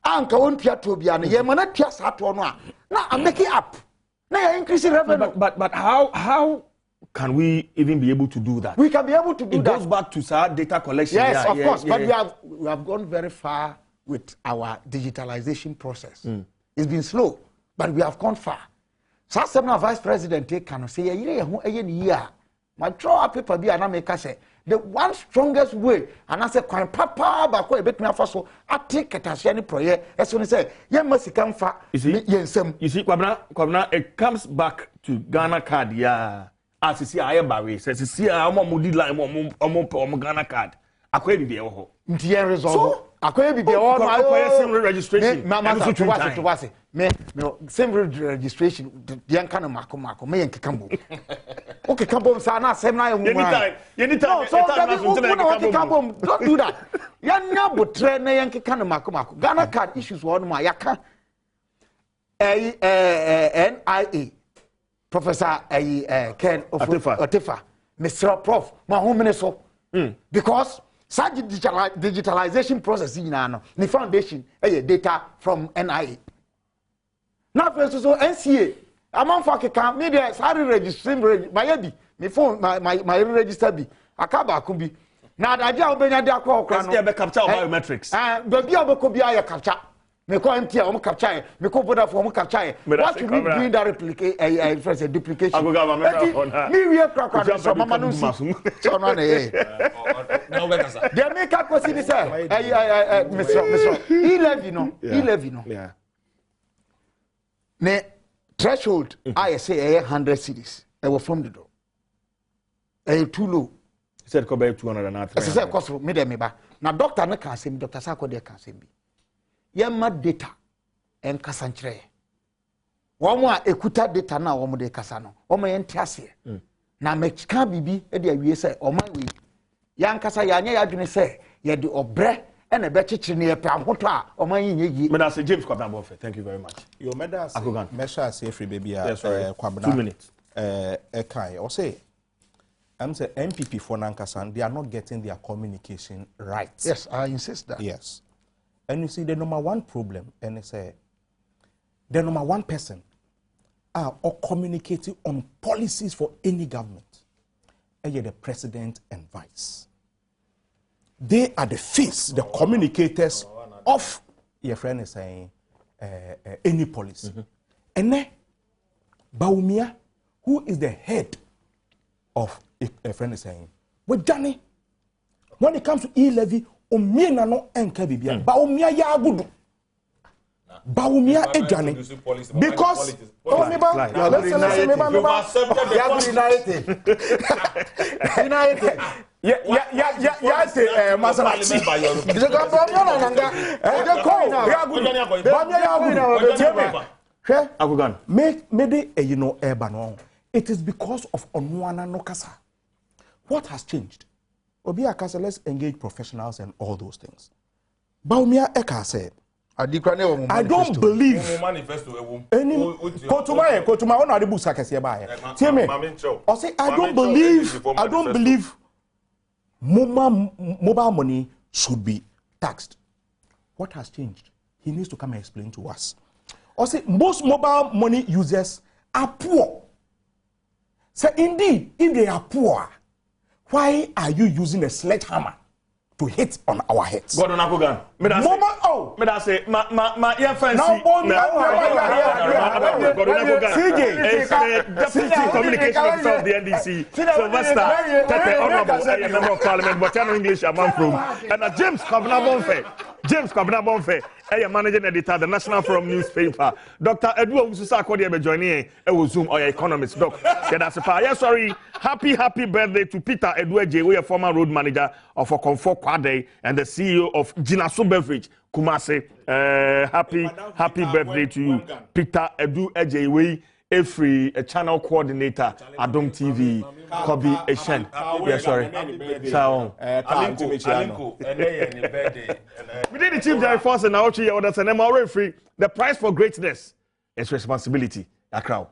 anka won tua to bia no ye mana tua sa to no a na I make it up na ya increase revenue. But how can we even be able to do that? We can be able to do that. It goes back to data collection. Yes, of course. But we have gone very far with our digitalization process. It's been slow, but we have gone far. So, some vice president can say, my draw paper be an America say the one strongest way, and I say, papa, but a bit me so I take it as any prayer as soon as say, you must come far. You see, Kwabena, it comes back to Ghana card, yeah. As you see, I am Barry says, see, I'm a moody line, Ghana card. I couldn't be a whole. So, I couldn't be all my same registration. Same registration, the young kind of Marco, me and Kikambo. Okay, Kambo, Sana, same night. Anytime, don't do that. Young Nabu train Yankee kind of Marco. Ghana card issues one my yaka. NIA, Professor Ken Otefa, Mr. Prof, my home minister. Because such digitalization process in the foundation data from NIA. Now, first so NCA, among fucking media, sorry, registering my phone, my register be a caba could be. Now, the idea of being a dark call, capture biometrics. But the other could be a capture. Me call empty on capture, me call put up for capture. What you mean doing that replicate a duplication? Me we are crackers from Mama so no they make up what he said. Mr. 11 yeah. Ne threshold I say 100 cities. I was from the door. Too low. He said come back 200 and I said cost me dem ba. Na doctor na can say Dr. Sako dey can say bi. Yema data en kasankyere. Womo a ekuta data na womo dey kasa no. Womo ye ntiase. Na meka bibi e dey awie say oman we. Yan kasa ya anya ya dwene say ye de obre and a better chinny or my Medal James Kwabena. Thank you very much. Your medal measure say free baby. 2 minutes. Kai or say I'm saying NPP for Nankasan, they are not getting their communication right. Yes, I insist that. Yes. And you see the number one problem, and it's the number one person or communicating on policies for any government. And the president and vice. They are the face, the communicators of your friend is saying any policy. And then Baumia, who is the head of a friend is saying, with Johnny, when it comes to e-levy, Omina no enka bibia. Baumia ya gudu. Baumia e Johnny. Because it is because of Onwana Nokasa. What has changed? Obia Kasa, let's engage professionals and all those things. Baumia Eka said, I don't believe any Kotuma on the books I can say by I say I don't believe mobile money should be taxed. What has changed? He needs to come and explain to us. Or say most mobile money users are poor. So indeed, if they are poor, why are you using a sledgehammer to hit on our heads? God on Akogan. Me da say ma your fancy. Deputy Communication Officer of the NDC, Sylvester Tete, Honorable Member of Parliament, but English among from, and James Kwabena Bonfe, managing editor, the National Forum newspaper. Dr. Edward Ususa Kodi be joining Zoom or economist. Doc, yeah, sorry. Happy birthday to Peter Edward Yi, a former road manager of Comfort Kwade and the CEO of Jinaso Beverage, Kumase. Happy birthday to you, Peter Edward Yi. Every channel coordinator, Adom TV, Kobe Eshen. Yes, sorry. We did the Chief Jerry Force and Nnawotwe Yi orders and I'm already free. The price for greatness is responsibility. Akrao.